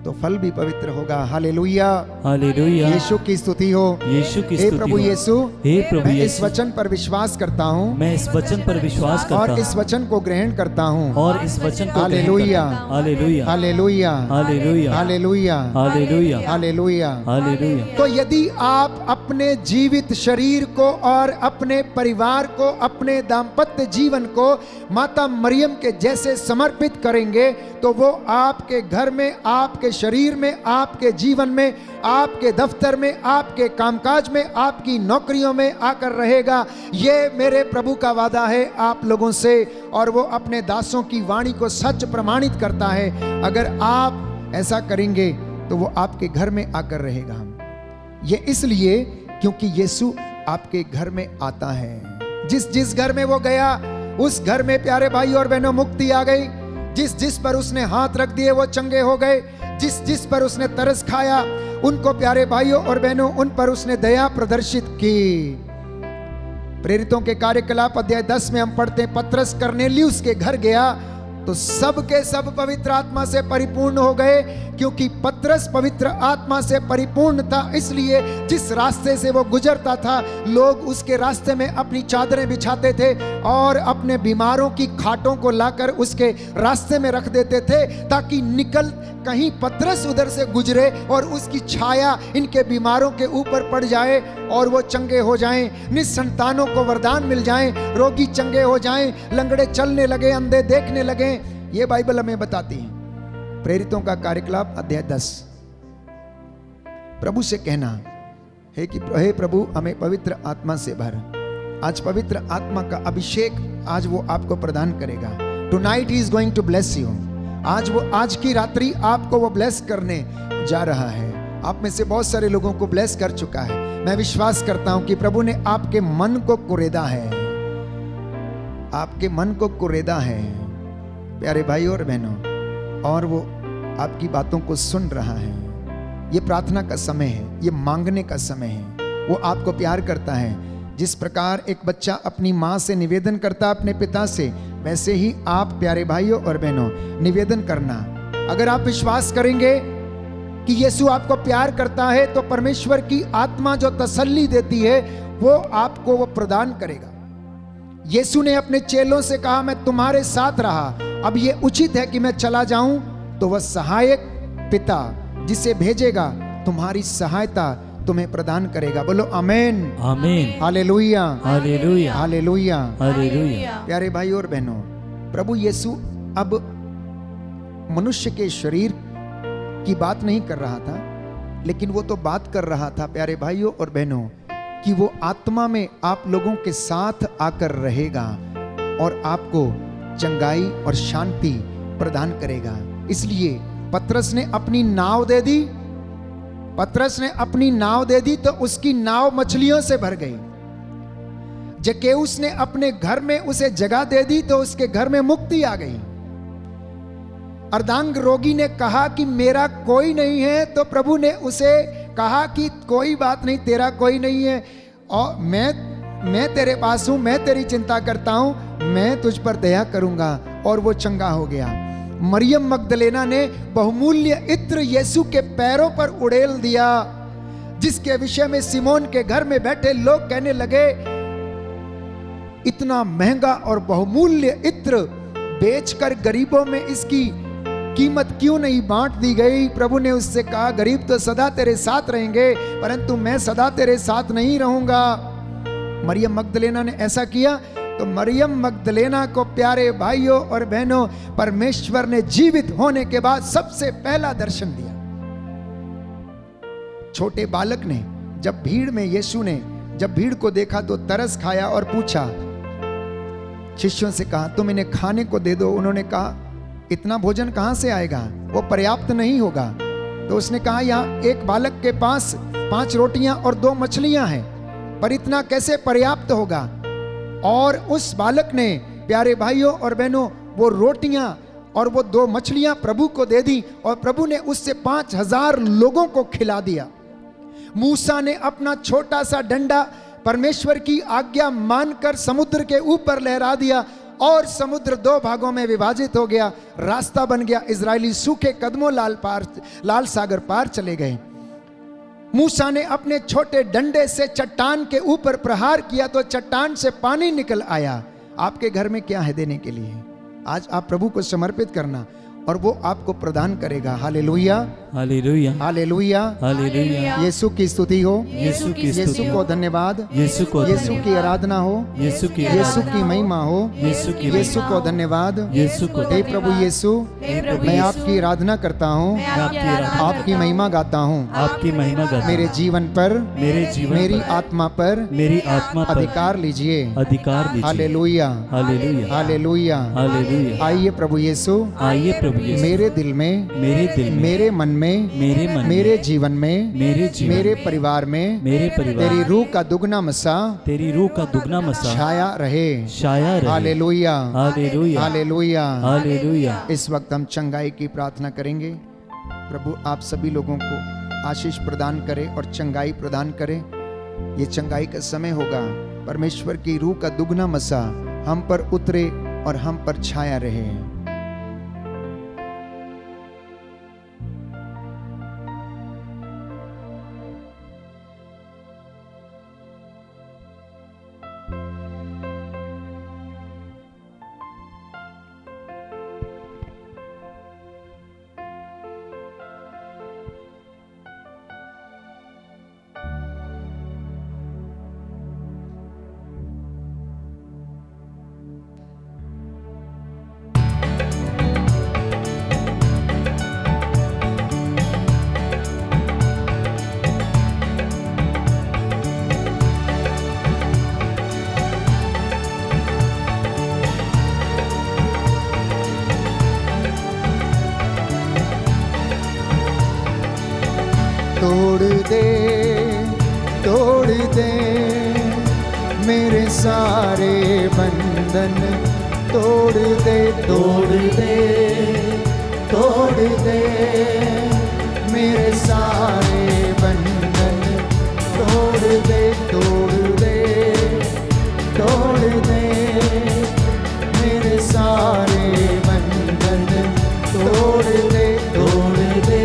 तो फल भी पवित्र होगा। Hallelujah, hallelujah. यीशु की स्तुति हो, यीशु की हे स्तुति प्रभु हो। यीशु, हे प्रभु मैं इस यीशु, वचन पर विश्वास करता हूँ, मैं इस वचन पर विश्वास करता और हूँ इस वचन को ग्रहण करता हूँ। और इस वचन को hallelujah, hallelujah, hallelujah, hallelujah, hallelujah, hallelujah, hallelujah. Hallelujah. तो यदि आप अपने जीवित शरीर को और अपने परिवार को, अपने दाम्पत्य जीवन को माता मरियम के जैसे समर्पित करेंगे तो वो आपके घर में, आपके शरीर में, आपके जीवन में, आपके दफ्तर में, आपके कामकाज में, आपकी नौकरियों में आकर रहेगा। ये मेरे प्रभु का वादा है आप लोगों से, और वो अपने दासों की वाणी को सच प्रमाणित करता है। अगर आप ऐसा करेंगे तो वो आपके घर में आकर रहेगा। ये इसलिए क्योंकि यीशु आपके घर में आता है। जिस जिस घर में वो गया उस घर में प्यारे भाई और बहनों मुक्ति आ गई। जिस जिस पर उसने हाथ रख दिए वो चंगे हो गए। जिस जिस पर उसने तरस खाया उनको प्यारे भाइयों और बहनों उन पर उसने दया प्रदर्शित की। प्रेरितों के कार्यकलाप अध्याय 10 में हम पढ़ते हैं, पतरस कर्नेलियुस के घर गया तो सब के सब पवित्र आत्मा से परिपूर्ण हो गए। क्योंकि पतरस पवित्र आत्मा से परिपूर्ण था, इसलिए जिस रास्ते से वो गुजरता था लोग उसके रास्ते में अपनी चादरें बिछाते थे और अपने बीमारों की खाटों को लाकर उसके रास्ते में रख देते थे, ताकि निकल कहीं पतरस उधर से गुजरे और उसकी छाया इनके बीमारों के ऊपर पड़ जाए और वो चंगे हो जाएं, निसंतानों को वरदान मिल जाएं, रोगी चंगे हो जाएं, लंगड़े चलने लगे, अंधे देखने लगे। ये बाइबल हमें बताती है। प्रेरितों का कार्यकलाप अध्याय 10। प्रभु से कहना है कि हे प्रभु हमें पवित्र आत्मा से भर। आज पवित्र आत्मा का अभिषेक आज वो आपको प्रदान करेगा। Tonight he is going to bless you. आज की रात्रि आपको वो ब्लेस करने जा रहा है। आप में से बहुत सारे लोगों को ब्लेस कर चुका है। मैं विश्वास करता हूं कि प्रभु ने आपके मन को कुरेदा है, आपके मन को कुरेदा है प्यारे भाई और बहनों, और वो आपकी बातों को सुन रहा है। ये प्रार्थना का समय है, ये मांगने का समय है। वो आपको प्यार करता है। जिस प्रकार एक बच्चा अपनी माँ से निवेदन करता है अपने पिता से, वैसे ही आप प्यारे भाइयों और बहनों निवेदन करना। अगर आप विश्वास करेंगे कि यीशु आपको प्यार करता है, तो परमेश्वर की आत्मा जो तसल्ली देती है वो आपको वो प्रदान करेगा। यीशु ने अपने चेलों से कहा, मैं तुम्हारे साथ रहा, अब ये उचित है कि मैं चला जाऊं, तो वह सहायक पिता जिसे भेजेगा तुम्हारी सहायता तुम्हें प्रदान करेगा। बोलो आमीन, आमीन, हालेलुया, हालेलुया, हालेलुया। हालेलुया। प्यारे भाई और बहनों, प्रभु यीशु अब मनुष्य के शरीर की बात नहीं कर रहा था, लेकिन वो तो बात कर रहा था प्यारे भाइयों और बहनों कि वो आत्मा में आप लोगों के साथ आकर रहेगा और आपको चंगाई और शांति प्रदान करेगा। इसलिए पतरस ने अपनी नाव दे दी, पतरस ने अपनी नाव दे दी तो उसकी नाव मछलियों से भर गई। जकेउस ने अपने घर में उसे जगह दे दी तो उसके घर में मुक्ति आ गई। अर्धांग रोगी ने कहा कि मेरा कोई नहीं है, तो प्रभु ने उसे कहा कि कोई बात नहीं, तेरा कोई नहीं है और मैं तेरे पास हूं, मैं तेरी चिंता करता हूं, मैं तुझ पर दया करूंगा, और वो चंगा हो गया। मरियम मगदलेना ने बहुमूल्य इत्र यीशु के पैरों पर उड़ेल दिया, जिसके विषय में सिमोन के घर में बैठे लोग कहने लगे, इतना महंगा और बहुमूल्य इत्र बेचकर गरीबों में इसकी कीमत क्यों नहीं बांट दी गई। प्रभु ने उससे कहा, गरीब तो सदा तेरे साथ रहेंगे, परंतु मैं सदा तेरे साथ नहीं रहूंगा। मरियम मगदलेना ने ऐसा किया, तो मरियम मगदलेना को प्यारे भाइयों और बहनों परमेश्वर ने जीवित होने के बाद सबसे पहला दर्शन दिया। छोटे बालक ने जब भीड़ में, यीशु ने जब भीड़ को देखा तो तरस खाया और पूछा, शिष्यों से कहा, तुम इन्हें खाने को दे दो। उन्होंने कहा, इतना भोजन कहां से आएगा, वो पर्याप्त नहीं होगा। तो उसने कहा, यहाँ एक बालक के पास 5 रोटियां और 2 मछलियां हैं, पर इतना कैसे पर्याप्त होगा। और उस बालक ने प्यारे भाइयों और बहनों वो रोटियां और वो 2 मछलियां प्रभु को दे दी, और प्रभु ने उससे 5000 लोगों को खिला दिया। मूसा ने अपना छोटा सा डंडा परमेश्वर की आज्ञा मानकर समुद्र के ऊपर लहरा दिया, और समुद्र 2 भागों में विभाजित हो गया, रास्ता बन गया। इजरायली सूखे कदमों लाल सागर पार चले गए। मूसा ने अपने छोटे डंडे से चट्टान के ऊपर प्रहार किया तो चट्टान से पानी निकल आया। आपके घर में क्या है देने के लिए? आज आप प्रभु को समर्पित करना और वो आपको प्रदान करेगा। Hallelujah, hallelujah, hallelujah, hallelujah. Yeshu की स्तुति हो, यीशु की यीशु स्तुति को हो, धन्यवाद, यीशु को यीशु धन्यवाद, की आराधना हो, यीशु की यीशु आराधना, की महिमा हो, यीशु की यीशु को धन्यवाद। यीशु को हे प्रभु यीशु, हे प्रभु मैं यीशु, आपकी आराधना करता हूँ, मैं आपकी आराधना आपकी करता महिमा गाता हूँ। आपकी महिमा गाता मेरे हूं। जीवन पर, मेरे जीवन मेरी पर, आत्मा पर मेरी आत्मा पर अधिकार लीजिए। अधिकार दीजिए। Hallelujah, hallelujah, hallelujah. हालेलुया। आइए प्रभु यीशु, आइए प्रभु यीशु, मेरे दिल में, मेरे दिल में, मेरे मन में, मेरे मन में, मेरे जीवन में, मेरे जीवन मेरे में, परिवार में मेरे परिवार तेरी में, रूह का दुगना मसा तेरी रूह का दुगना मसा छाया रहे। छाया रहे। Hallelujah, hallelujah, hallelujah. हालेलुया। इस वक्त हम चंगाई की प्रार्थना करेंगे। प्रभु आप सभी लोगों को आशीष प्रदान करे और चंगाई प्रदान करे। ये चंगाई का समय होगा, परमेश्वर की रूह का दुगना मसा हम पर उतरे और हम पर छाया रहे। तोड़ दे मेरे सारे बंधन, तोड़ दे, तोड़ दे, तोड़ दे मेरे सारे बंधन, तोड़ दे, तोड़ दे, तोड़ दे मेरे सारे बंधन, तोड़ दे, तोड़ दे,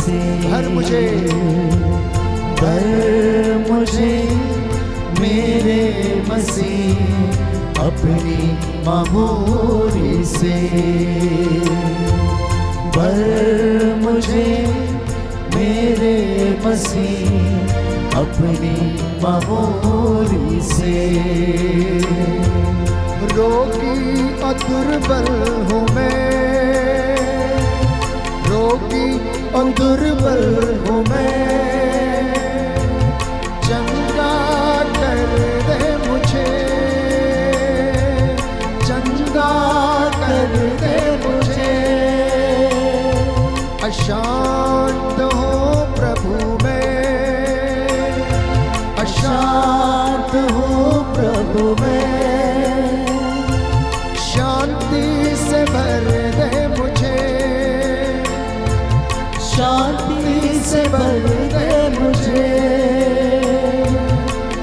से भर मुझे भर मुझे मेरे मसीह अपनी मामूरी से भर मुझे मेरे मसीह अपनी मामूरी से रोगी और दुर्बल हूँ मैं, रोगी और दुर्बल हूँ मैं, चंगा कर दे मुझे, चंगा कर दे मुझे। अशांत हो प्रभु मैं, शांत हो प्रभु में, शांति से भर दे मुझे, शांति से भर दे मुझे।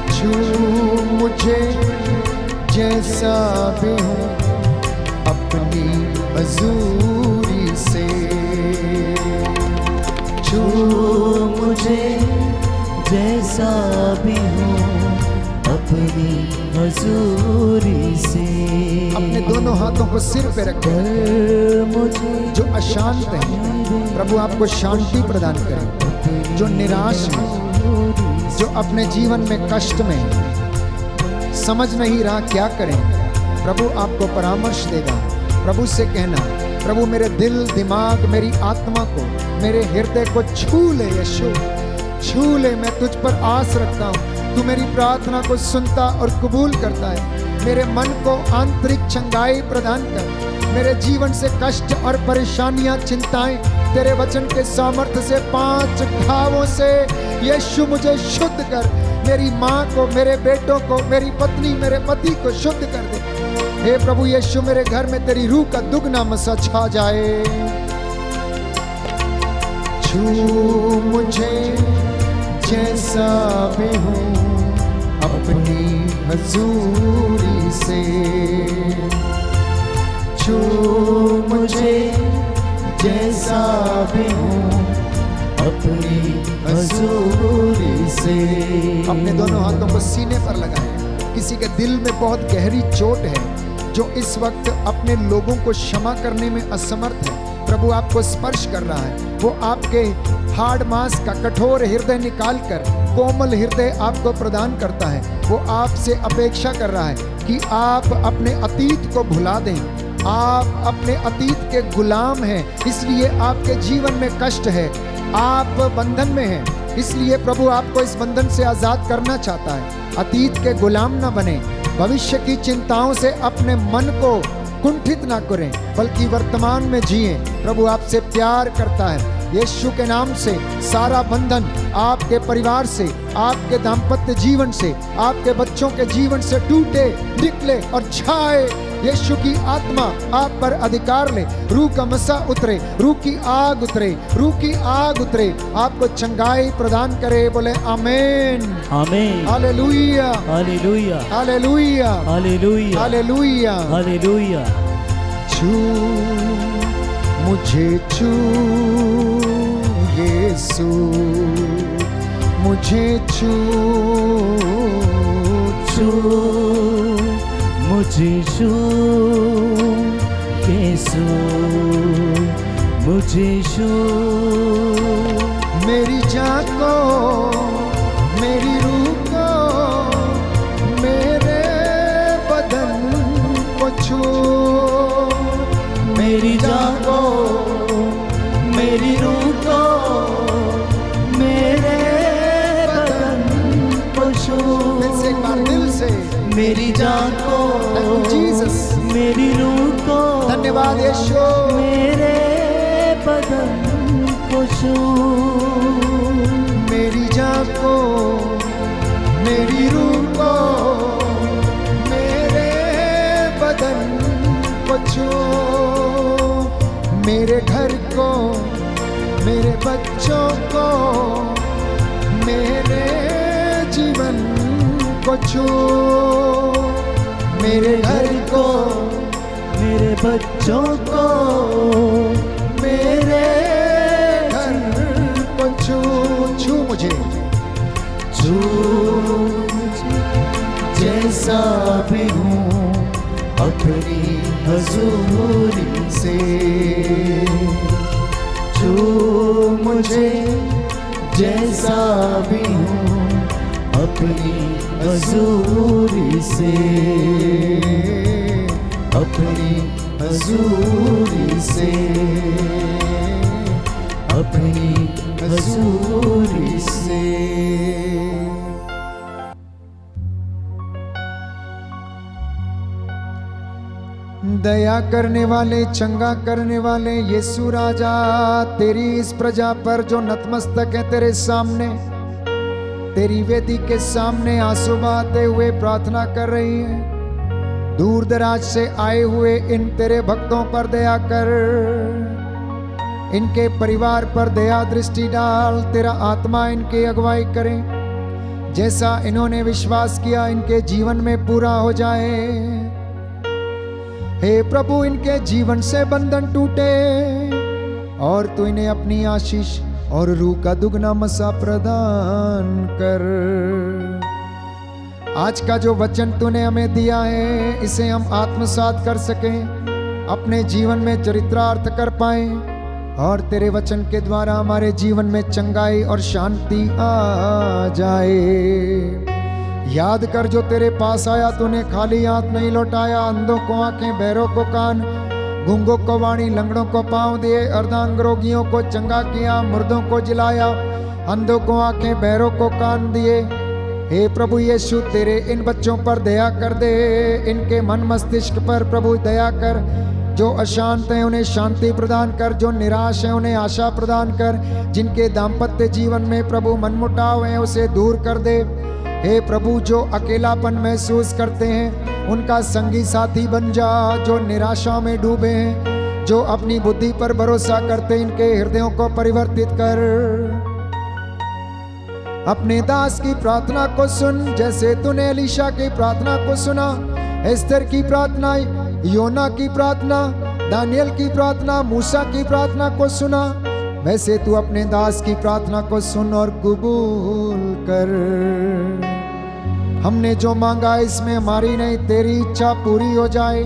छू मुझे जैसा भी हूँ अपनी हजूरी से, छू मुझे जैसा भी हूँ अपनी हजूरी से। अपने दोनों हाथों को सिर पे रखें। भर मुझे जो अशांत है प्रभु आपको शांति प्रदान करे, जो निराश है, जो अपने जीवन में कष्ट में है, समझ नहीं रहा क्या करें, प्रभु आपको परामर्श देगा। प्रभु से कहना, प्रभु मेरे दिल दिमाग मेरी आत्मा को मेरे हृदय को छू ले यीशु, छू ले। मैं तुझ पर आस रखता हूँ, तू मेरी प्रार्थना को सुनता और कबूल करता है। मेरे मन को आंतरिक चंगाई प्रदान कर। मेरे जीवन से कष्ट और परेशानियां चिंताएं तेरे वचन के सामर्थ्य से 5 घावों से यीशु मुझे शुद्ध कर। मेरी माँ को, मेरे बेटों को, मेरी पत्नी, मेरे पति को शुद्ध कर दे। हे प्रभु यीशु, मेरे घर में तेरी रूह का दुगना मसा छा जाए। छू मुझे जैसा भी हूँ अपनी हजूरी से, छू मुझे जैसा भी हूँ अपनी हजूरी से। अपने दोनों हाथों को सीने पर लगाएं। किसी के दिल में बहुत गहरी चोट है, जो इस वक्त अपने लोगों को क्षमा करने में असमर्थ है। प्रभु आपको स्पर्श कर रहा है। वो आपके हार्ड मांस का कठोर हृदय निकाल कर कोमल हृदय आपको प्रदान करता है। वो आपसे अपेक्षा कर रहा है कि आप अपने अतीत को भुला दें। आप अपने अतीत के गुलाम हैं, इसलिए आपके जीवन में कष्ट है। आप बंधन में हैं, इसलिए प्रभु आपको इस बंधन से आजाद करना चाहता है। अतीत के गुलाम ना बने, भविष्य की चिंताओं से अपने मन को कुंठित ना करें, बल्कि वर्तमान में जिएं। प्रभु आपसे प्यार करता है। यीशु के नाम से सारा बंधन आपके परिवार से, आपके दाम्पत्य जीवन से, आपके बच्चों के जीवन से टूटे, निकले और छाए। यीशु की आत्मा आप पर अधिकार ले। रूह का मसा उतरे, रूह की आग उतरे, रूह की आग उतरे, आपको चंगाई प्रदान करे। बोले आमीन, आमीन, hallelujah, hallelujah, hallelujah, hallelujah, hallelujah, hallelujah. छू मुझे, छू यीशु मुझे, छू छू मुझे, छू यीशु मुझे, छू मेरी जान को, मेरी रूह को, मेरे बदन को छू। मेरी जान को, मेरी रूह को, मेरे बदन को छू। फिर से एक बार दिल से, मेरी जान को, जीसस, मेरी रूह को, धन्यवाद यीशु, मेरे बदन को छू। मेरी जान को, मेरी रूह को, मेरे बदन को छू। मेरे घर को, मेरे बच्चों को, मेरे जीवन को छू। मेरे घर को, मेरे बच्चों को, मेरे घर छू मुझे, जो मुझे जैसा भी हूँ अपनी हजूरी से, जो मुझे जैसा भी हूँ अपनी हजूरी से, अपनी हजूरी से, अपनी हजूरी से। दया करने वाले, चंगा करने वाले यीशु राजा, तेरी इस प्रजा पर जो नतमस्तक है तेरे सामने, तेरी वेदी के सामने आंसू बहाते हुए प्रार्थना कर रही है। दूर दराज से आए हुए इन तेरे भक्तों पर दया कर, इनके परिवार पर दया दृष्टि डाल। तेरा आत्मा इनकी अगुवाई करे, जैसा इन्होंने विश्वास किया इनके जीवन में पूरा हो जाए। हे प्रभु, इनके जीवन से बंधन टूटे और तू इन्हें अपनी आशीष और रूह का दुगना मसा प्रदान कर। आज का जो वचन तूने हमें दिया है, इसे हम आत्मसात कर सकें, अपने जीवन में चरितार्थ कर पाए और तेरे वचन के द्वारा हमारे जीवन में चंगाई और शांति आ जाए। याद कर, जो तेरे पास आया तूने खाली हाथ नहीं लौटाया। अंधों को आंखें, बहरों को कान, गूंगों को वाणी, लंगड़ों को पांव दिए, अर्धांग रोगियों को चंगा किया, मुर्दों को जिलाया, अंधों को आंखें, बहरों को कान दिए। हे प्रभु यीशु, तेरे इन बच्चों पर दया कर दे, इनके मन मस्तिष्क पर प्रभु दया कर। जो अशांत हैं उन्हें शांति प्रदान कर, जो निराश हैं उन्हें आशा प्रदान कर, जिनके दाम्पत्य जीवन में प्रभु मनमुटाव है उसे दूर कर दे। हे प्रभु, जो अकेलापन महसूस करते हैं उनका संगी साथी बन जा। जो निराशा में डूबे हैं, जो अपनी बुद्धि पर भरोसा करते, इनके हृदयों को परिवर्तित कर। अपने दास की प्रार्थना को सुन, जैसे तूने एलीशा की प्रार्थना को सुना, एस्तर की प्रार्थना, योना की प्रार्थना, दानियल की प्रार्थना, मूसा की प्रार्थना को सुना, वैसे तू अपने दास की प्रार्थना को सुन और कबूल कर। हमने जो मांगा इसमें हमारी नहीं तेरी इच्छा पूरी हो जाए।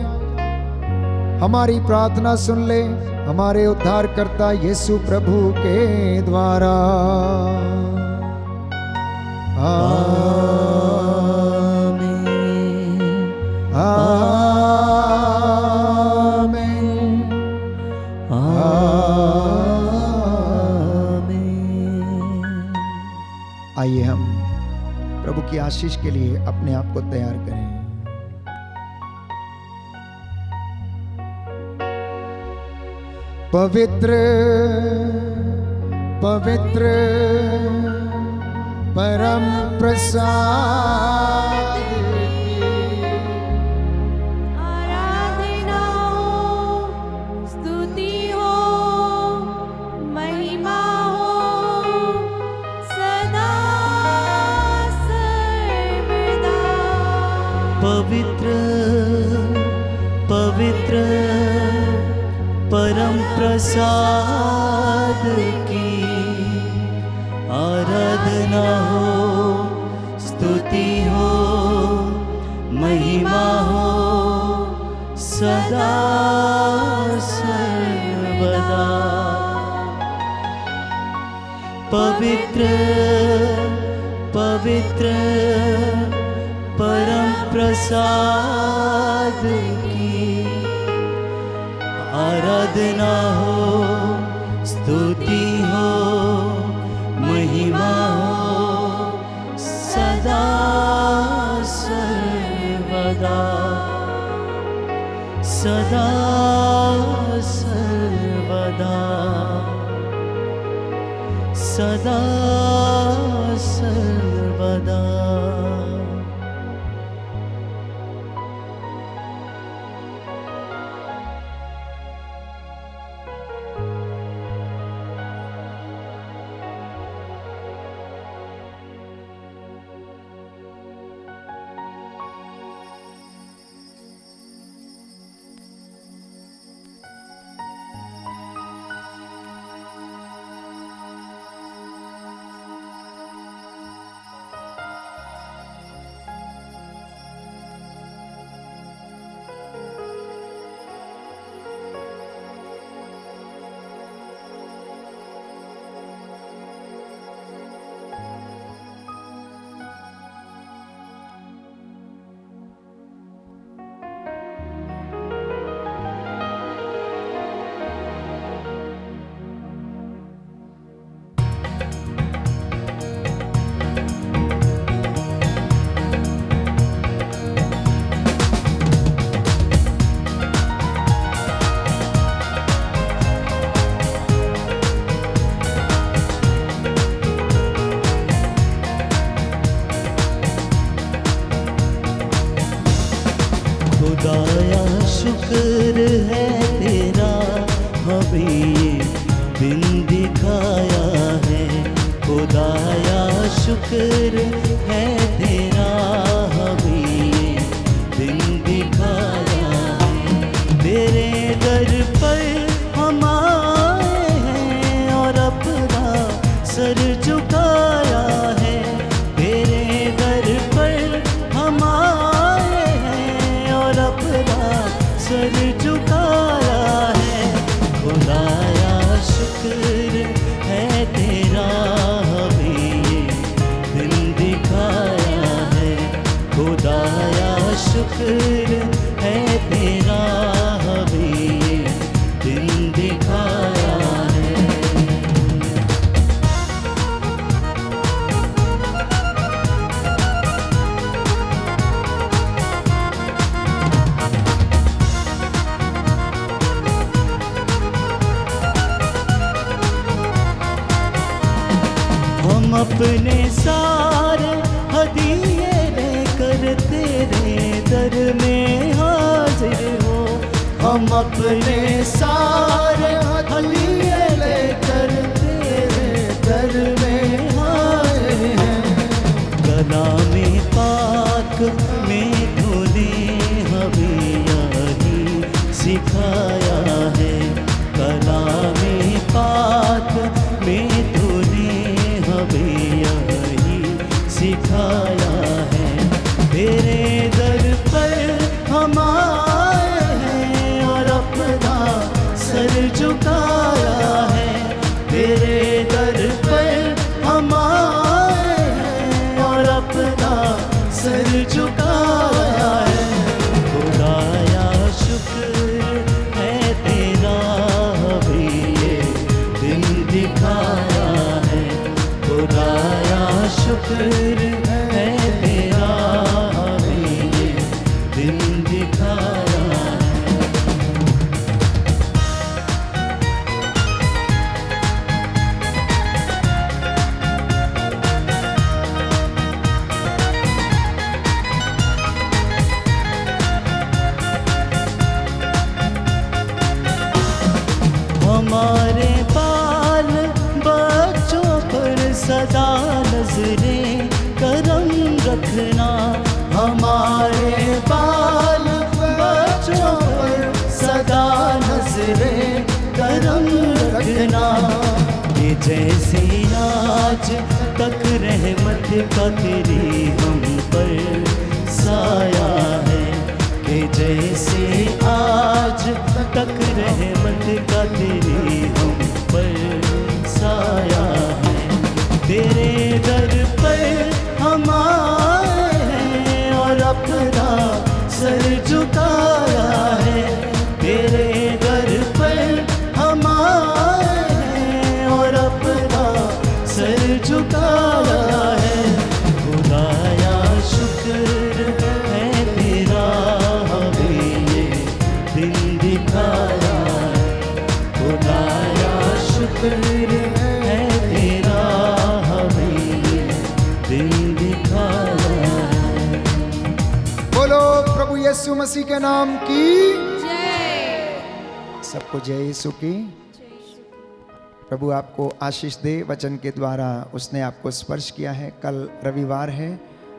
हमारी प्रार्थना सुन ले हमारे उद्धारकर्ता यीशु प्रभु के द्वारा। आमीन, आमीन, आमीन। आइए हम प्रभु की आशीष के लिए अपने आप को तैयार करें। पवित्र पवित्र परम प्रसाद आराधना हो, स्तुति हो, महिमा हो, सदा सर्वदा। पवित्र पवित्र परम प्रसाद की आराधना हो, स्तुति हो, महिमा हो, सदा सर्वदा। पवित्र पवित्र परम प्रसाद की आराधना हो, स्तुति हो, महिमा हो, सदा सर्वदा, सदा सर्वदा, सदा सर्वदा। खुदाया शुक्र है तेरा हमें ये दिन दिखाया है। खुदाया शुक्र है तेरा हमें ये दिन दिखाया है। तेरे दर पर हम आए हैं और अपना सर झुकाया है। तेरे दर पर हम आए हैं और अपना सर झुकाया है। खुदाया शुक्र है तेरा हमें ये दिन दिखाया है। खुदाया शुक्र है तेरा हमें ये दिन दिखाया है। हम अपने सारे हदिये लेकर तेरे दर में हाजिर हो। हम अपने सारे हदिये लेकर तेरे दर में हाजिर हैं। कलामे पाक में तूने हमें यही सिखाया है। कलामे पाक में तूने हमें यही सिखाया है। तेरे दर पर हम आए हैं और अपना सर झुकाया है। तेरे दर पर हम आए हैं और अपना सर झुकाया है। खुदाया शुक्र है तेरा हमें ये दिन दिखाया है। खुदाया शुक्र है तेरा हमें ये दिन दिखाया है। हमारे बाल बच्चों पर सदा नजरें करम रखना। हमारे बाल बच्चों पर सदा नजरें करम रखना। ये जैसे आज तक रहमत का तेरी हम पर साया है। कि जैसे आज तक रहमत का तेरी हम पर साया है। तेरे दर पर हम आए हैं और अपना सर झुकाया है। तेरे दर पर हम आए हैं और अपना सर झुकाया है। खुदाया शुक्र है तेरा हमें ये दिन दिखाया है। खुदाया शुक्र है तेरा हमें ये दिन दिखाया है। बोलो प्रभु यीशु मसीह के नाम की। जय। सबको जय यीशु की। प्रभु आपको आशीष दे। वचन के द्वारा उसने आपको स्पर्श किया है। कल रविवार है।